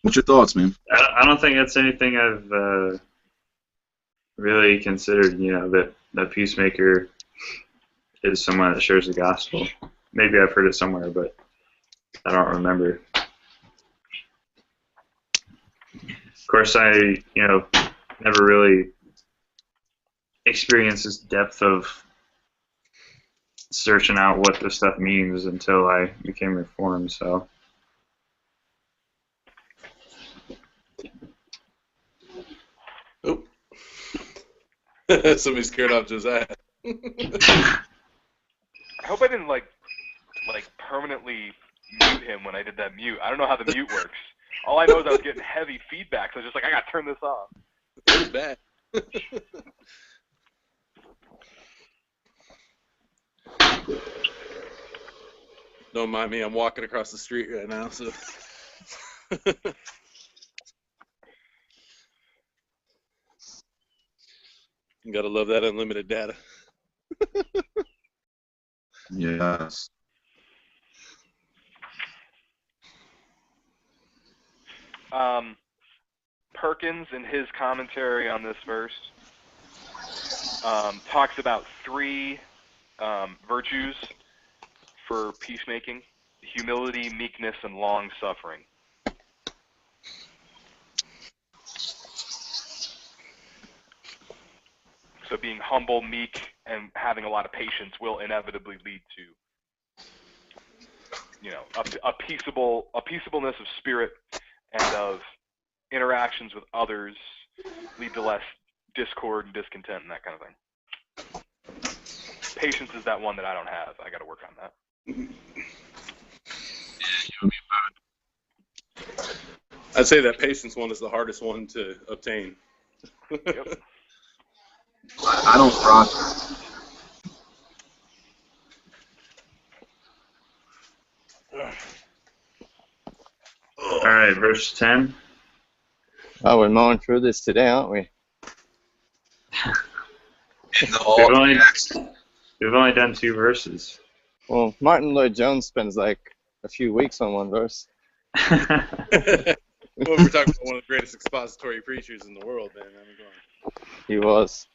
What's your thoughts, man? I don't think that's anything I've really considered. That peacemaker is someone that shares the gospel. Maybe I've heard it somewhere, but I don't remember. Of course, I never really experienced this depth of searching out what this stuff means until I became Reformed. So Oh. Somebody scared off Josiah. I hope I didn't like permanently mute him when I did that mute. I don't know how the mute works. All I know is I was getting heavy feedback, so I was just like, I gotta turn this off. It was bad. Don't mind me, I'm walking across the street right now, so. You gotta love that unlimited data. Yes. Perkins, in his commentary on this verse, talks about three virtues for peacemaking: humility, meekness, and long-suffering. So being humble, meek, and having a lot of patience will inevitably lead to, a peaceableness of spirit and of interactions with others, lead to less discord and discontent and that kind of thing. Patience is that one that I don't have. I got to work on that. I'd say that patience one is the hardest one to obtain. Yep. I don't rock. all right, verse 10. Oh, we're mowing through this today, aren't we? We've only done 2 verses. Well, Martin Lloyd-Jones spends like a few weeks on one verse. Well, we're talking about one of the greatest expository preachers in the world, man. I mean, go on. He was.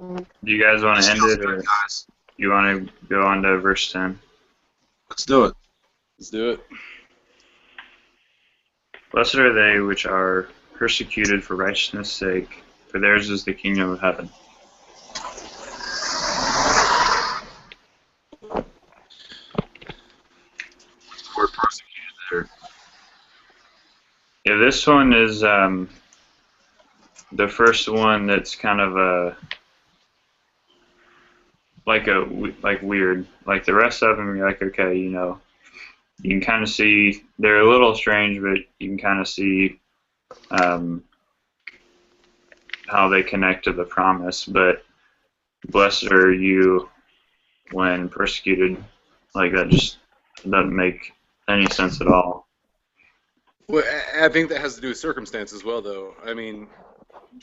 Do you guys want to end it, or Guys, you want to go on to verse 10? let's do it. Let's do it. Blessed are they which are persecuted for righteousness' sake, for theirs is the kingdom of heaven. We're persecuted there. Yeah, this one is the first one that's kind of like weird. Like the rest of them, you're like, okay, you can kind of see they're a little strange, but you can kind of see how they connect to the promise. But blessed are you when persecuted. Like that just doesn't make any sense at all. Well, I think that has to do with circumstance as well, though. I mean,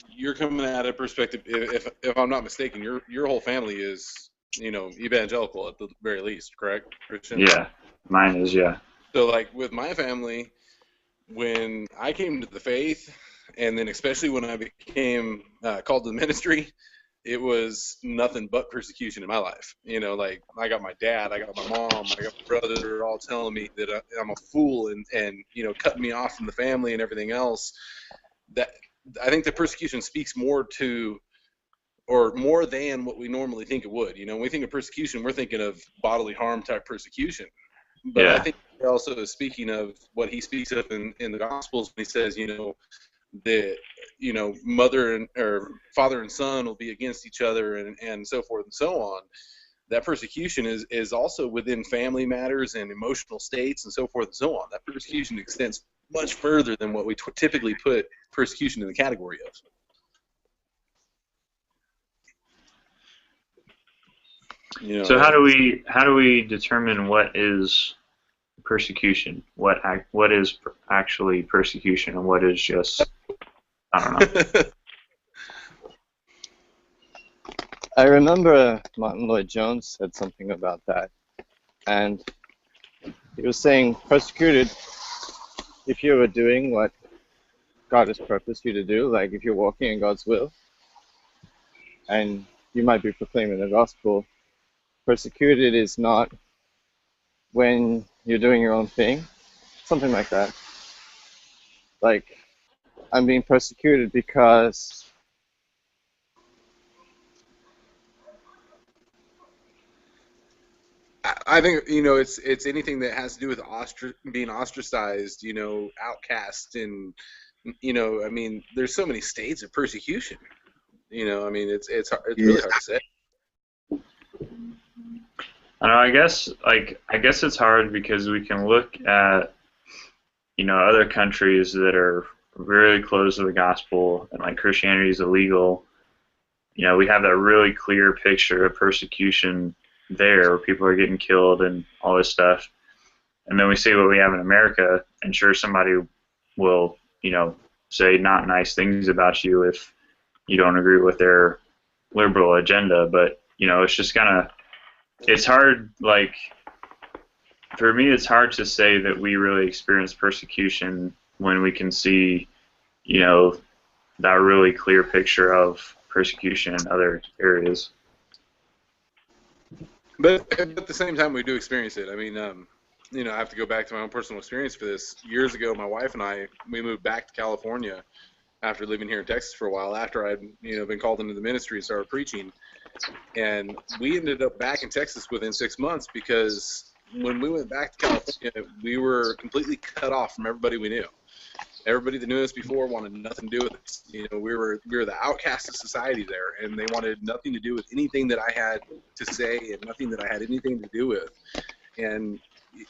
you're coming at a perspective. If I'm not mistaken, your whole family is, evangelical at the very least, correct, Christian? Yeah, mine is, yeah. So, like with my family, when I came to the faith, and then especially when I became called to the ministry, it was nothing but persecution in my life. Like I got my dad, I got my mom, I got my brother, all telling me that I'm a fool and cutting me off from the family and everything else. That I think the persecution speaks more to, or more than what we normally think it would. When we think of persecution, we're thinking of bodily harm type persecution. But Yeah. I think he also is speaking of what he speaks of in the Gospels when he says, that mother or father and son will be against each other and so forth and so on. That persecution is also within family matters and emotional states and so forth and so on. That persecution extends much further than what we typically put persecution in the category of. So how do we determine what is persecution? What is actually persecution, and what is just, I don't know. I remember Martin Lloyd-Jones said something about that, and he was saying persecuted if you were doing what God has purposed you to do, like if you're walking in God's will, and you might be proclaiming the gospel. Persecuted is not when you're doing your own thing, something like that. Like, I'm being persecuted because I think it's anything that has to do with being ostracized, outcast, and I mean, there's so many states of persecution. I mean, it's really hard to say. I know. I guess it's hard because we can look at other countries that are really close to the gospel and like Christianity is illegal. We have that really clear picture of persecution there, where people are getting killed and all this stuff. And then we see what we have in America, and sure, somebody will, say not nice things about you if you don't agree with their liberal agenda. But, it's just it's hard, like, for me, it's hard to say that we really experience persecution when we can see, that really clear picture of persecution in other areas. But at the same time, we do experience it. I mean, I have to go back to my own personal experience for this. Years ago, my wife and I, we moved back to California after living here in Texas for a while, after I'd been called into the ministry and started preaching. And we ended up back in Texas within 6 months because when we went back to California, we were completely cut off from everybody we knew. Everybody that knew us before wanted nothing to do with us. We were the outcast of society there, and they wanted nothing to do with anything that I had to say and nothing that I had anything to do with. And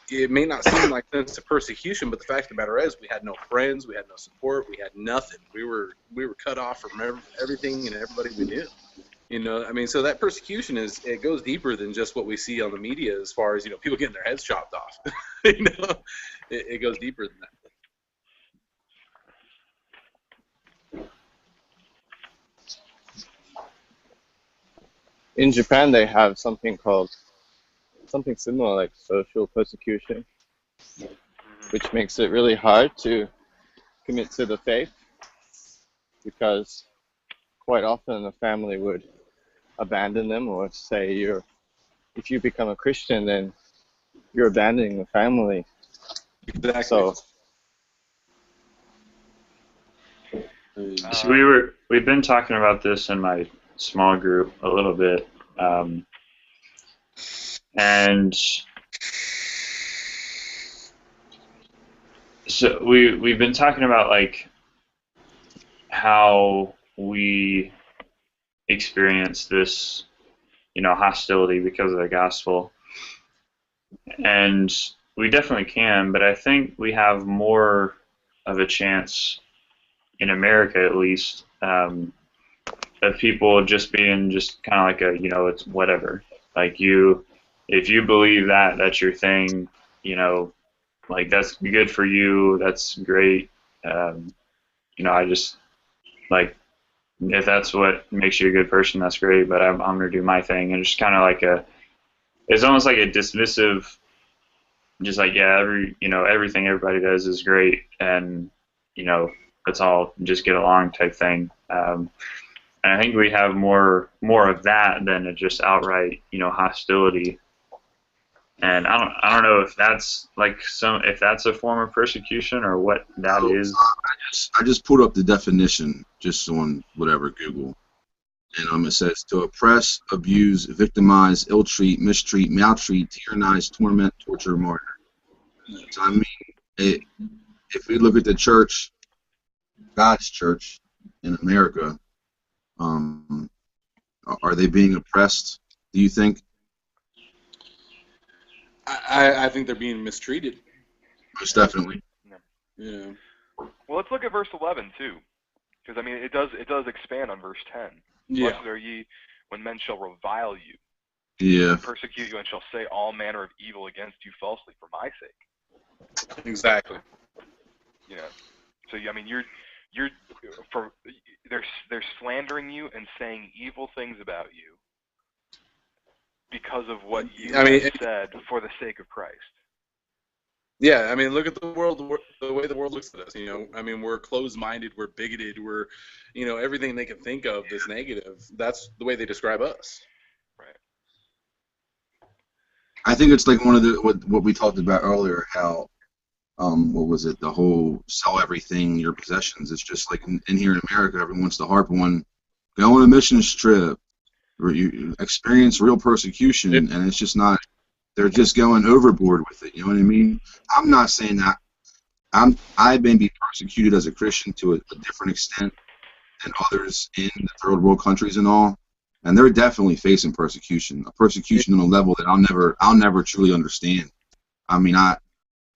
it may not seem like sense of persecution, but the fact of the matter is we had no friends, we had no support, we had nothing. We were cut off from everything and everybody we knew. I mean, so that persecution it goes deeper than just what we see on the media as far as, people getting their heads chopped off. It goes deeper than that. In Japan, they have something similar like social persecution, which makes it really hard to commit to the faith because quite often the family would abandon them or say if you become a Christian, then you're abandoning the family. Exactly. So we've been talking about this in my small group a little bit, and so we've been talking about like how we experience this hostility because of the gospel, and we definitely can, but I think we have more of a chance in America at least of people just being just kind of like it's whatever. Like if you believe that's your thing, like that's good for you, that's great. I just like if that's what makes you a good person, that's great. But I'm gonna do my thing, and it's just kind of like it's almost like a dismissive, just like everything everybody does is great, and let's all just get along type thing. And I think we have more of that than just outright, hostility. And I don't know if that's if that's a form of persecution or what that is. I just pulled up the definition just on whatever Google, and it says to oppress, abuse, victimize, ill-treat, mistreat, maltreat, tyrannize, torment, torture, martyr. So I mean, if we look at the church, God's church in America. Are they being oppressed, do you think? I think they're being mistreated. Most definitely. Yeah. Well, let's look at verse 11 too, because I mean it does expand on verse 10. Yeah. Blessed are ye when men shall revile you, Yeah. and persecute you, and shall say all manner of evil against you falsely for my sake. Exactly. So I mean they're slandering you and saying evil things about you because of what you have said for the sake of Christ. Yeah, I mean, look at the world, the way the world looks at us. I mean, we're closed-minded, we're bigoted, we're, everything they can think of that's negative. That's the way they describe us. Right. I think it's like one of what we talked about earlier. How, what was it? The whole sell everything, your possessions. It's just like in here in America, everyone wants to harp on, go on a mission trip, or you experience real persecution, and it's just not. they're just going overboard with it. You know what I mean? I'm not saying that I may be persecuted as a Christian to a different extent than others in the third world countries and all, and they're definitely facing persecution. A persecution on a level that I'll never truly understand. I mean, I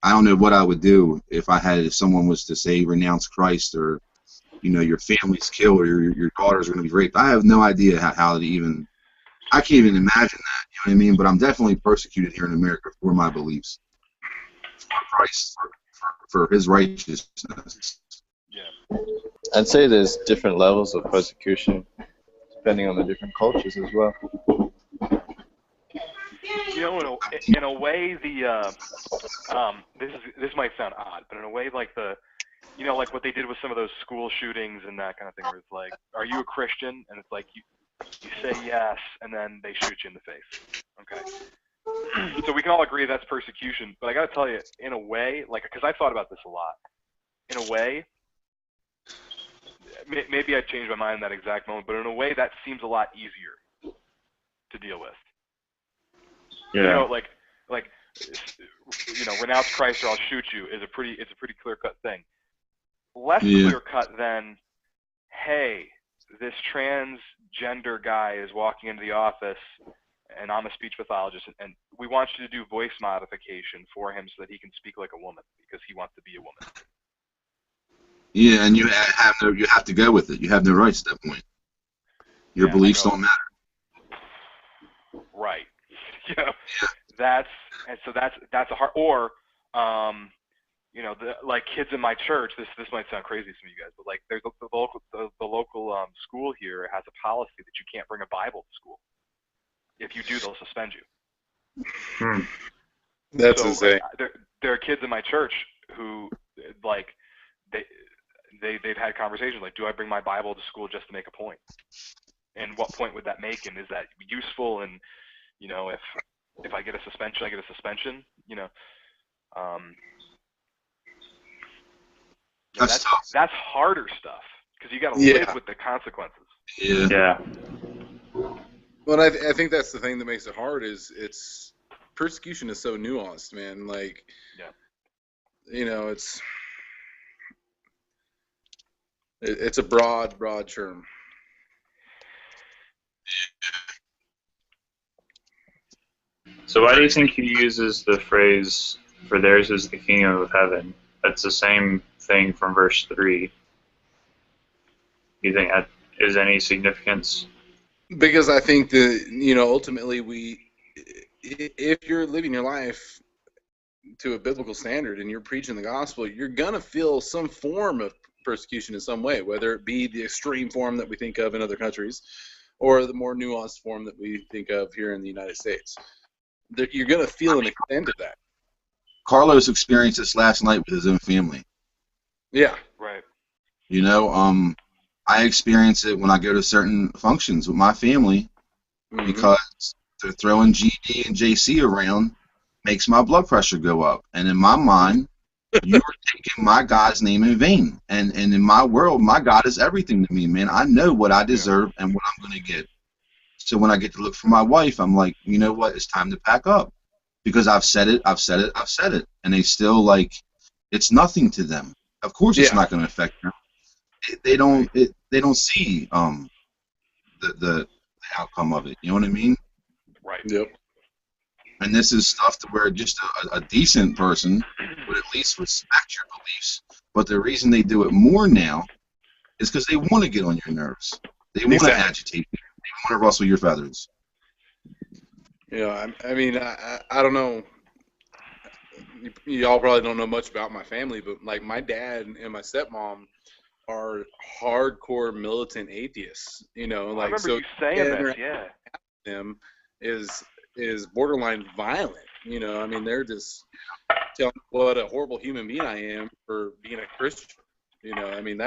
don't know what I would do if someone was to say renounce Christ, or your family's killed, or your daughters are going to be raped. I have no idea how to even. I can't even imagine that. You know what I mean? But I'm definitely persecuted here in America for my beliefs, for Christ, for His righteousness. Yeah. I'd say there's different levels of persecution depending on the different cultures as well. In a way, this might sound odd, but in a way, like like what they did with some of those school shootings and that kind of thing, where it's like, are you a Christian? And it's like you say yes, and then they shoot you in the face. Okay. So we can all agree that's persecution, but I got to tell you, in a way, like, because I thought about this a lot. In a way, maybe I'd change my mind in that exact moment, but in a way, that seems a lot easier to deal with. Yeah. Renounce Christ or I'll shoot you is a pretty clear-cut thing. Less clear-cut than, hey, this transgender guy is walking into the office, and I'm a speech pathologist, and we want you to do voice modification for him so that he can speak like a woman because he wants to be a woman. Yeah, and you have to go with it. You have no rights at that point. Your beliefs don't matter. Right. That's a hard, or like kids in my church. This might sound crazy to some of you guys, but like there's the local school here has a policy that you can't bring a Bible to school. If you do, they'll suspend you. That's insane. There are kids in my church who like they've had conversations like, do I bring my Bible to school just to make a point? And what point would that make? And is that useful? And if I get a suspension, I get a suspension. That's tough. That's harder stuff because you got to live with the consequences. Yeah. Well, I think that's the thing that makes it hard is persecution is so nuanced, man. Like, it's a broad term. So why do you think he uses the phrase, "For theirs is the kingdom of heaven"? That's the same thing from verse 3. Do you think that is any significance? Because I think that, ultimately if you're living your life to a biblical standard and you're preaching the gospel, you're going to feel some form of persecution in some way, whether it be the extreme form that we think of in other countries or the more nuanced form that we think of here in the United States. You're going to feel an extent of that. Carlos experienced this last night with his own family. Yeah. Right. I experience it when I go to certain functions with my family because they're throwing GD and JC around makes my blood pressure go up. And in my mind, you are taking my God's name in vain. And in my world, my God is everything to me, man. I know what I deserve and what I'm going to get. So when I get to look for my wife, I'm like, you know what? It's time to pack up. Because I've said it. And they still, it's nothing to them. Of course it's not going to affect them. They don't see the outcome of it. You know what I mean? Right. Yep. And this is stuff to where just a decent person would at least respect your beliefs. But the reason they do it more now is because they want to get on your nerves. They want to agitate you. They want to rustle your feathers. Yeah, I mean, I don't know. Y'all probably don't know much about my family, but like my dad and my stepmom are hardcore militant atheists. I remember you saying this. Yeah. Them is borderline violent. I mean, they're just telling me what a horrible human being I am for being a Christian. I mean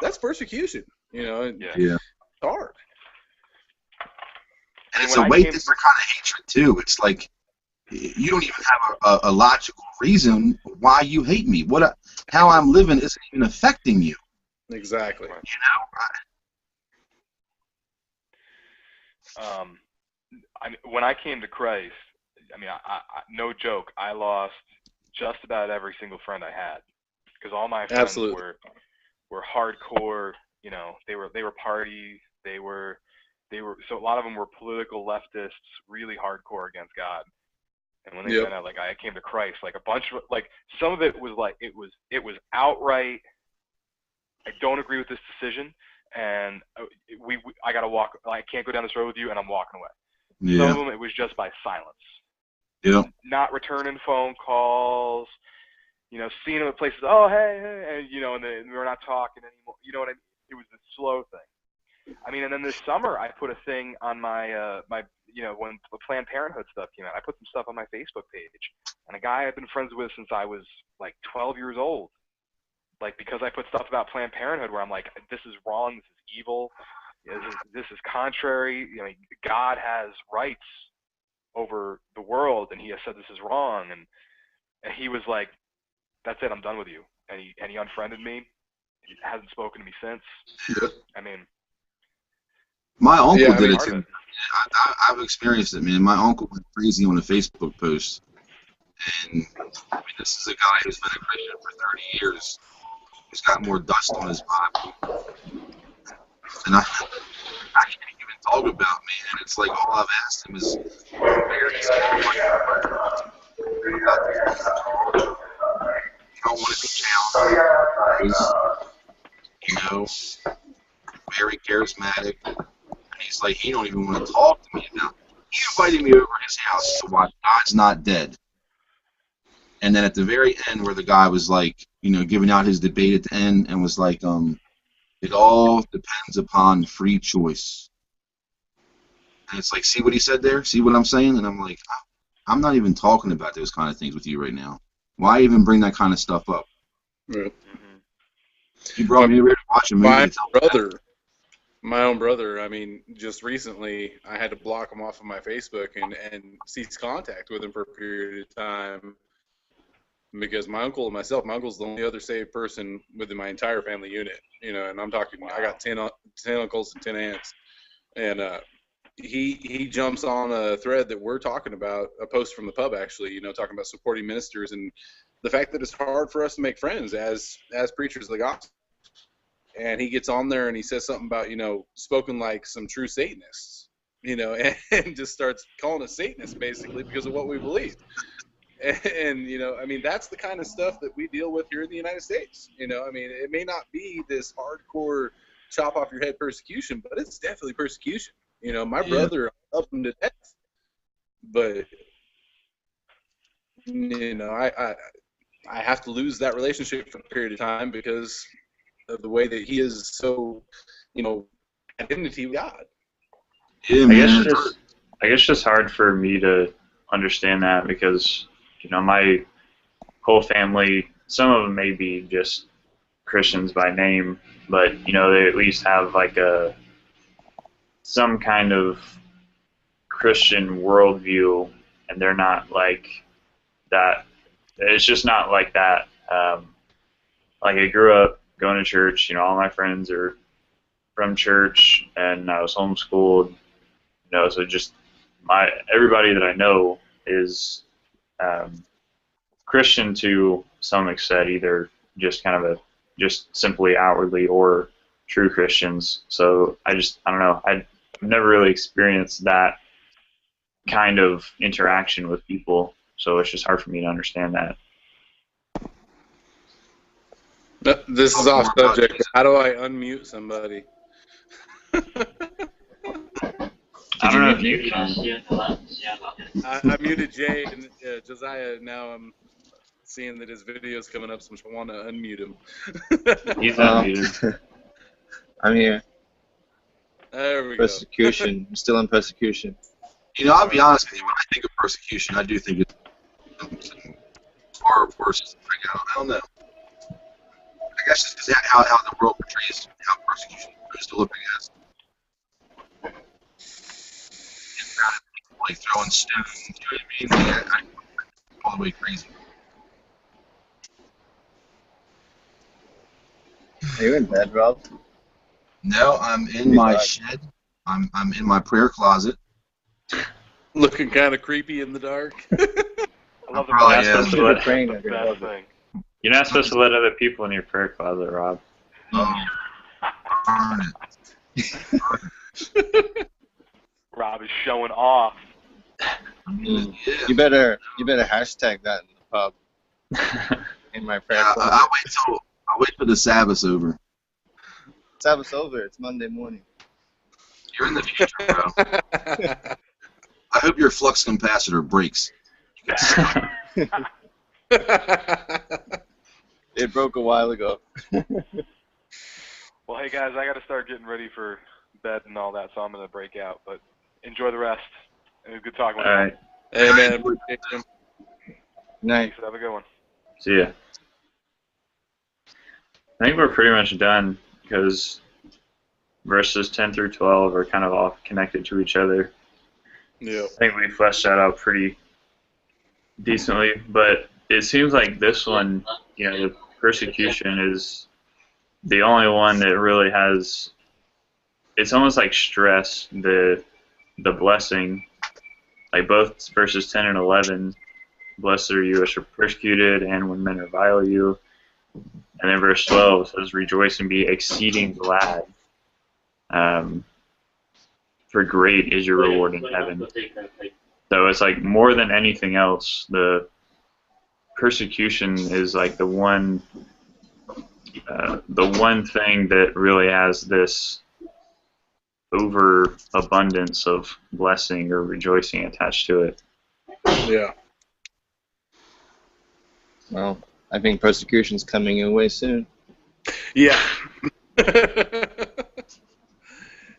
that's persecution. It's hard. And it's a way different kind of hatred too. It's like you don't even have a logical reason why you hate me. How I'm living isn't even affecting you. Exactly. When I came to Christ, I mean, no joke, I lost just about every single friend I had, because all my friends Absolutely. were hardcore. You know, they were party. They were so a lot of them were political leftists, really hardcore against God. And when they Yep. found out, like, I came to Christ, like a bunch of, like, some of it was like, it was outright, I don't agree with this decision, and I gotta walk, I can't go down this road with you, and I'm walking away. Some of Yeah. them, it was just by silence. Yeah. Not returning phone calls, you know, seeing them at places, oh, hey, and, you know, and then we're not talking anymore. You know what I mean? It was a slow thing. I mean, and then this summer, I put a thing on my, you know, when the Planned Parenthood stuff came out, I put some stuff on my Facebook page. And a guy I've been friends with since I was, like, 12 years old, like, because I put stuff about Planned Parenthood where I'm like, this is wrong, this is evil, this is contrary, you know, God has rights over the world, and he has said this is wrong, and he was like, that's it, I'm done with you, and he unfriended me. He hasn't spoken to me since. Yep. I mean, My uncle Yeah, I did mean, it too. I've experienced it, man. My uncle went crazy on a Facebook post, and I mean, this is a guy who's been a Christian for 30 years. He's got more dust on his Bible, and I can't even talk about, man. It's like all I've asked him is very small. You don't want to be challenged. You know, very charismatic. And he's like, he don't even want to talk to me now. He invited me over his house to watch God's Not Dead. And then at the very end, where the guy was like, you know, giving out his debate at the end, and was like, it all depends upon free choice. And it's like, see what he said there? See what I'm saying? And I'm like, I'm not even talking about those kind of things with you right now. Why even bring that kind of stuff up? Yeah. You brought me over here to watch a movie. My own brother, I mean, just recently I had to block him off of my Facebook and cease contact with him for a period of time because my uncle and myself, my uncle's the only other saved person within my entire family unit, you know, and I'm talking, I got 10 uncles and 10 aunts, and he jumps on a thread that we're talking about, a post from the pub actually, you know, talking about supporting ministers and the fact that it's hard for us to make friends as preachers of the gospel. And he gets on there and he says something about, you know, spoken like some true Satanists, you know, and just starts calling us Satanists basically because of what we believe. And, you know, I mean, that's the kind of stuff that we deal with here in the United States. You know, I mean, it may not be this hardcore chop off your head persecution, but it's definitely persecution. You know, my brother loved him to death, but, you know, I have to lose that relationship for a period of time because of the way that he is so, you know, identity with God. Yeah, man. I guess just hard for me to understand that because, you know, my whole family, some of them may be just Christians by name, but, you know, they at least have like some kind of Christian worldview, and they're not like that. It's just not like that. Like I grew up going to church, you know, all my friends are from church, and I was homeschooled, you know, so just everybody that I know is Christian to some extent, either just kind of just simply outwardly or true Christians. So I don't know, I've never really experienced that kind of interaction with people, so it's just hard for me to understand that. This is off subject. How do I unmute somebody? I don't know if you can. I muted Jay and Josiah. Now I'm seeing that his video is coming up, so I want to unmute him. He's unmuted. I'm here. There we Persecution. I'm still in persecution. You know, I'll be honest with you. When I think of persecution, I do think it's far worse. I don't know. I guess it's because how the world portrays how persecution is supposed to look, I guess. It's kind of like throwing stones, you know what I mean? Like, I'm all the way crazy. Are you in bed, Rob? No, I'm in my shed. I'm in my prayer closet. Looking kind of creepy in the dark. I love the Probably You're not supposed to let- Praying That's the every best day. thing. You're not supposed to let other people in your prayer closet, Rob. Darn it. Rob is showing off. Yeah. You better hashtag that in the pub in my prayer Yeah, closet. I'll wait till the Sabbath's over. Sabbath's over. It's Monday morning. You're in the future, bro. I hope your flux capacitor breaks. It broke a while ago. Well, hey guys, I got to start getting ready for bed and all that, so I'm gonna break out. But enjoy the rest. It was good talking with All you. right. Hey, man. Appreciate you. Night. Have a good one. See ya. I think we're pretty much done because verses 10 through 12 are kind of all connected to each other. Yeah. I think we fleshed that out pretty decently, but it seems like this one, the persecution is the only one that really has. It's almost like stress the blessing, like both verses 10 and 11. Blessed are you which are persecuted, and when men revile you. And then verse 12 says, "Rejoice and be exceeding glad, for great is your reward in heaven." So it's like more than anything else, the persecution is like the one thing that really has this overabundance of blessing or rejoicing attached to it. Yeah. Well, I think persecution's coming your way soon. Yeah.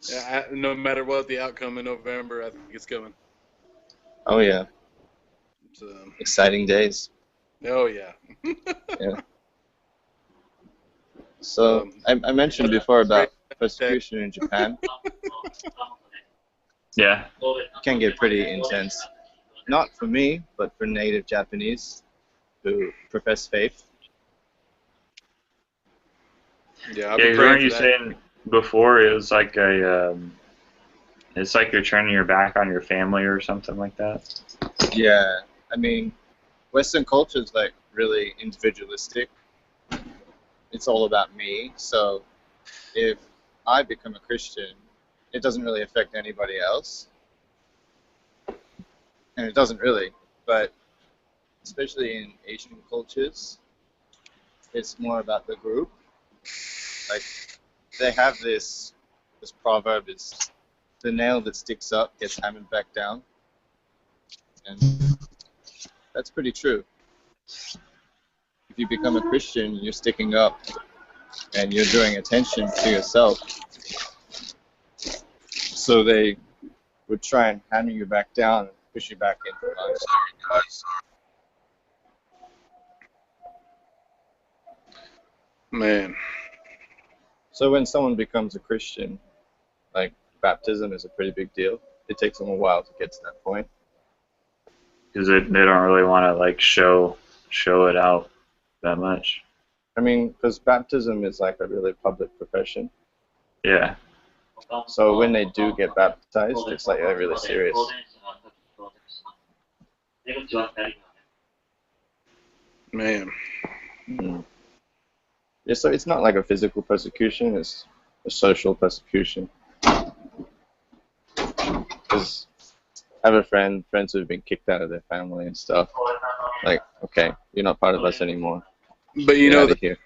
Yeah, no matter what the outcome in November, I think it's coming. Oh yeah, So, exciting days. oh yeah. Yeah. So I mentioned before about persecution in Japan. Yeah. It can get pretty intense. Not for me, but for native Japanese who profess faith. Yeah, I've Yeah, been 'cause praying weren't for you that. saying before it was like it's like you're turning your back on your family or something like that? Yeah, I mean, Western culture is like really individualistic. It's all about me. So if I become a Christian, it doesn't really affect anybody else. And it doesn't really, but especially in Asian cultures, it's more about the group. Like they have this proverb is the nail that sticks up gets hammered back down. And that's pretty true. If you become a Christian, you're sticking up and you're drawing attention to yourself. So they would try and hammer you back down and push you back into life. Sorry, guys. Man. So when someone becomes a Christian, like baptism is a pretty big deal. It takes them a while to get to that point. Because they don't really want to like show it out that much. I mean, because baptism is like a really public profession. Yeah. So when they do get baptized, it's like they're really serious. Man. Mm. Yeah, so it's not like a physical persecution, it's a social persecution. Because I have friends who've been kicked out of their family and stuff. Like, okay, you're not part of us anymore. But you Get know out of here.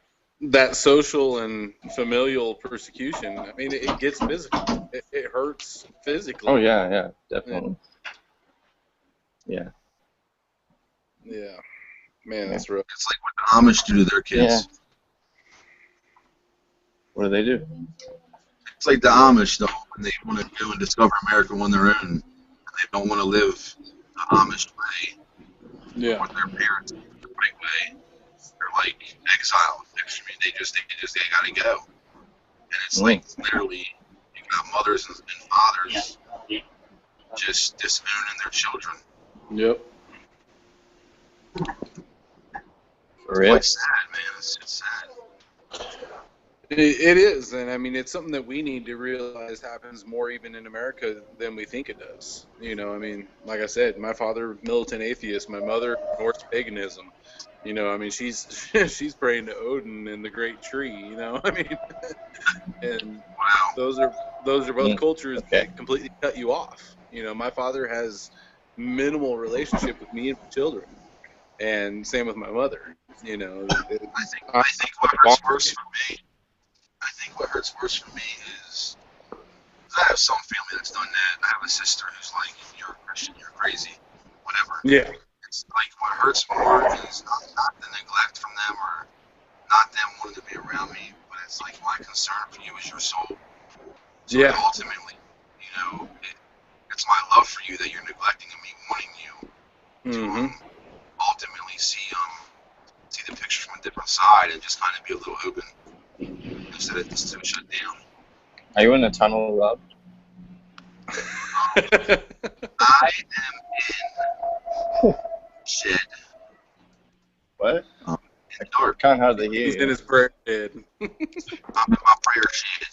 that social and familial persecution, I mean, it gets physical. It hurts physically. Oh yeah, definitely. Yeah. Yeah. Man, that's rough. It's like what the Amish do to their kids. Yeah. What do they do? It's like the Amish, though, when they want to go and discover America on their own. They don't want to live the Amish way Yeah. with their parents the right way. They're like exiled. I mean, they gotta go. And it's like literally, you got mothers and fathers just disowning their children. Yep. For real? It's like sad, man. It's sad. It is, and I mean, it's something that we need to realize happens more even in America than we think it does. You know, I mean, like I said, my father, militant atheist, my mother, Norse paganism. You know, I mean, she's she's praying to Odin and the great tree. You know, I mean, and those are both cultures Okay. that completely cut you off. You know, my father has minimal relationship with me and my children, and same with my mother. You know, I think what hurts worse for me. I think what hurts worse for me is I have some family that's done that. I have a sister who's like, if you're a Christian, you're crazy, whatever. Yeah. It's like what hurts more is not the neglect from them or not them wanting to be around me, but it's like my concern for you is your soul. So Yeah. ultimately, you know, it's my love for you that you're neglecting and me wanting you to ultimately see the picture from a different side and just kind of be a little open instead of shut down. Are you in a tunnel, Rob? I am in shed. What? In the dark. Can't hardly hear He's you. in his prayer bed. I'm in my prayer shed.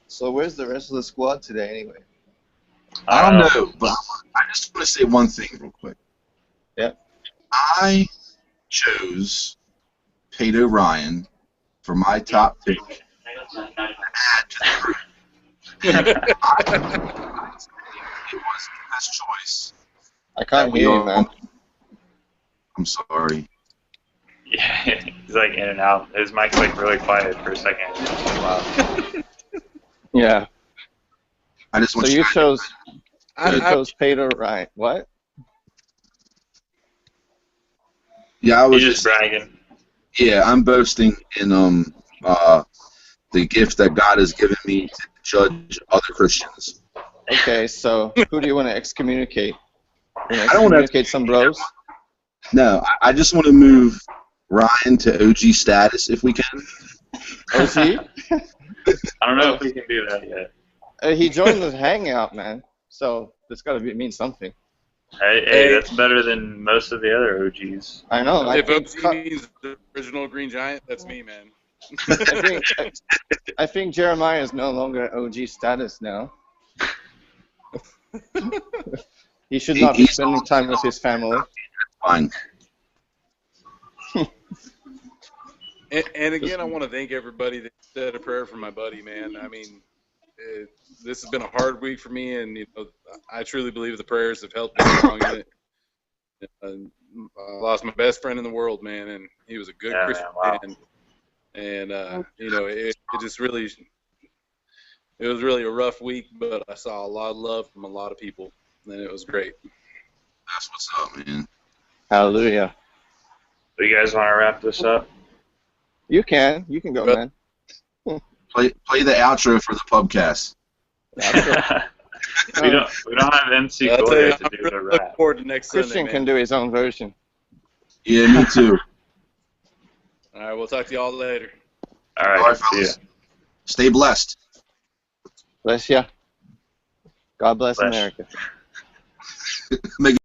So where's the rest of the squad today, anyway? I don't know, but I just want to say one thing real quick. Yeah. I chose Pete O'Ryan for my top pick to add to the group. It was the best choice. I can't hear you, man. I'm sorry. Yeah, he's like in and out. His mic's like really quiet for a second. Wow. Yeah. I just want So you chose Peter Ryan. What? Yeah, I was He's just bragging. Yeah, I'm boasting in the gift that God has given me to judge other Christians. Okay, so who do you want to excommunicate? You I don't want to excommunicate some bros? No, I just want to move Ryan to OG status if we can. OG? I don't know if we can do that yet. He joined the Hangout, man. So that's got to mean something. Hey, that's better than most of the other OGs. I know. If OG means the original Green Giant, that's me, man. I think Jeremiah is no longer OG status now. He should not be spending time with his family. Fine. And again, I want to thank everybody that said a prayer for my buddy, man. I mean, this has been a hard week for me, and you know, I truly believe the prayers have helped me along in it. I lost my best friend in the world, man, and he was a good Christian man. And you know, it just really, it was really a rough week, but I saw a lot of love from a lot of people, and it was great. That's what's up, man. Hallelujah. Do you guys want to wrap this up? You can go, man. Play the outro for the pubcast. we don't have MC Gloria to do the rap. Look forward to next Christian Sunday, can do his own version. Yeah, me too. All right, we'll talk to y'all later. All right, All right, see ya. fellas. Stay blessed. Bless ya. God bless Bless. America. Make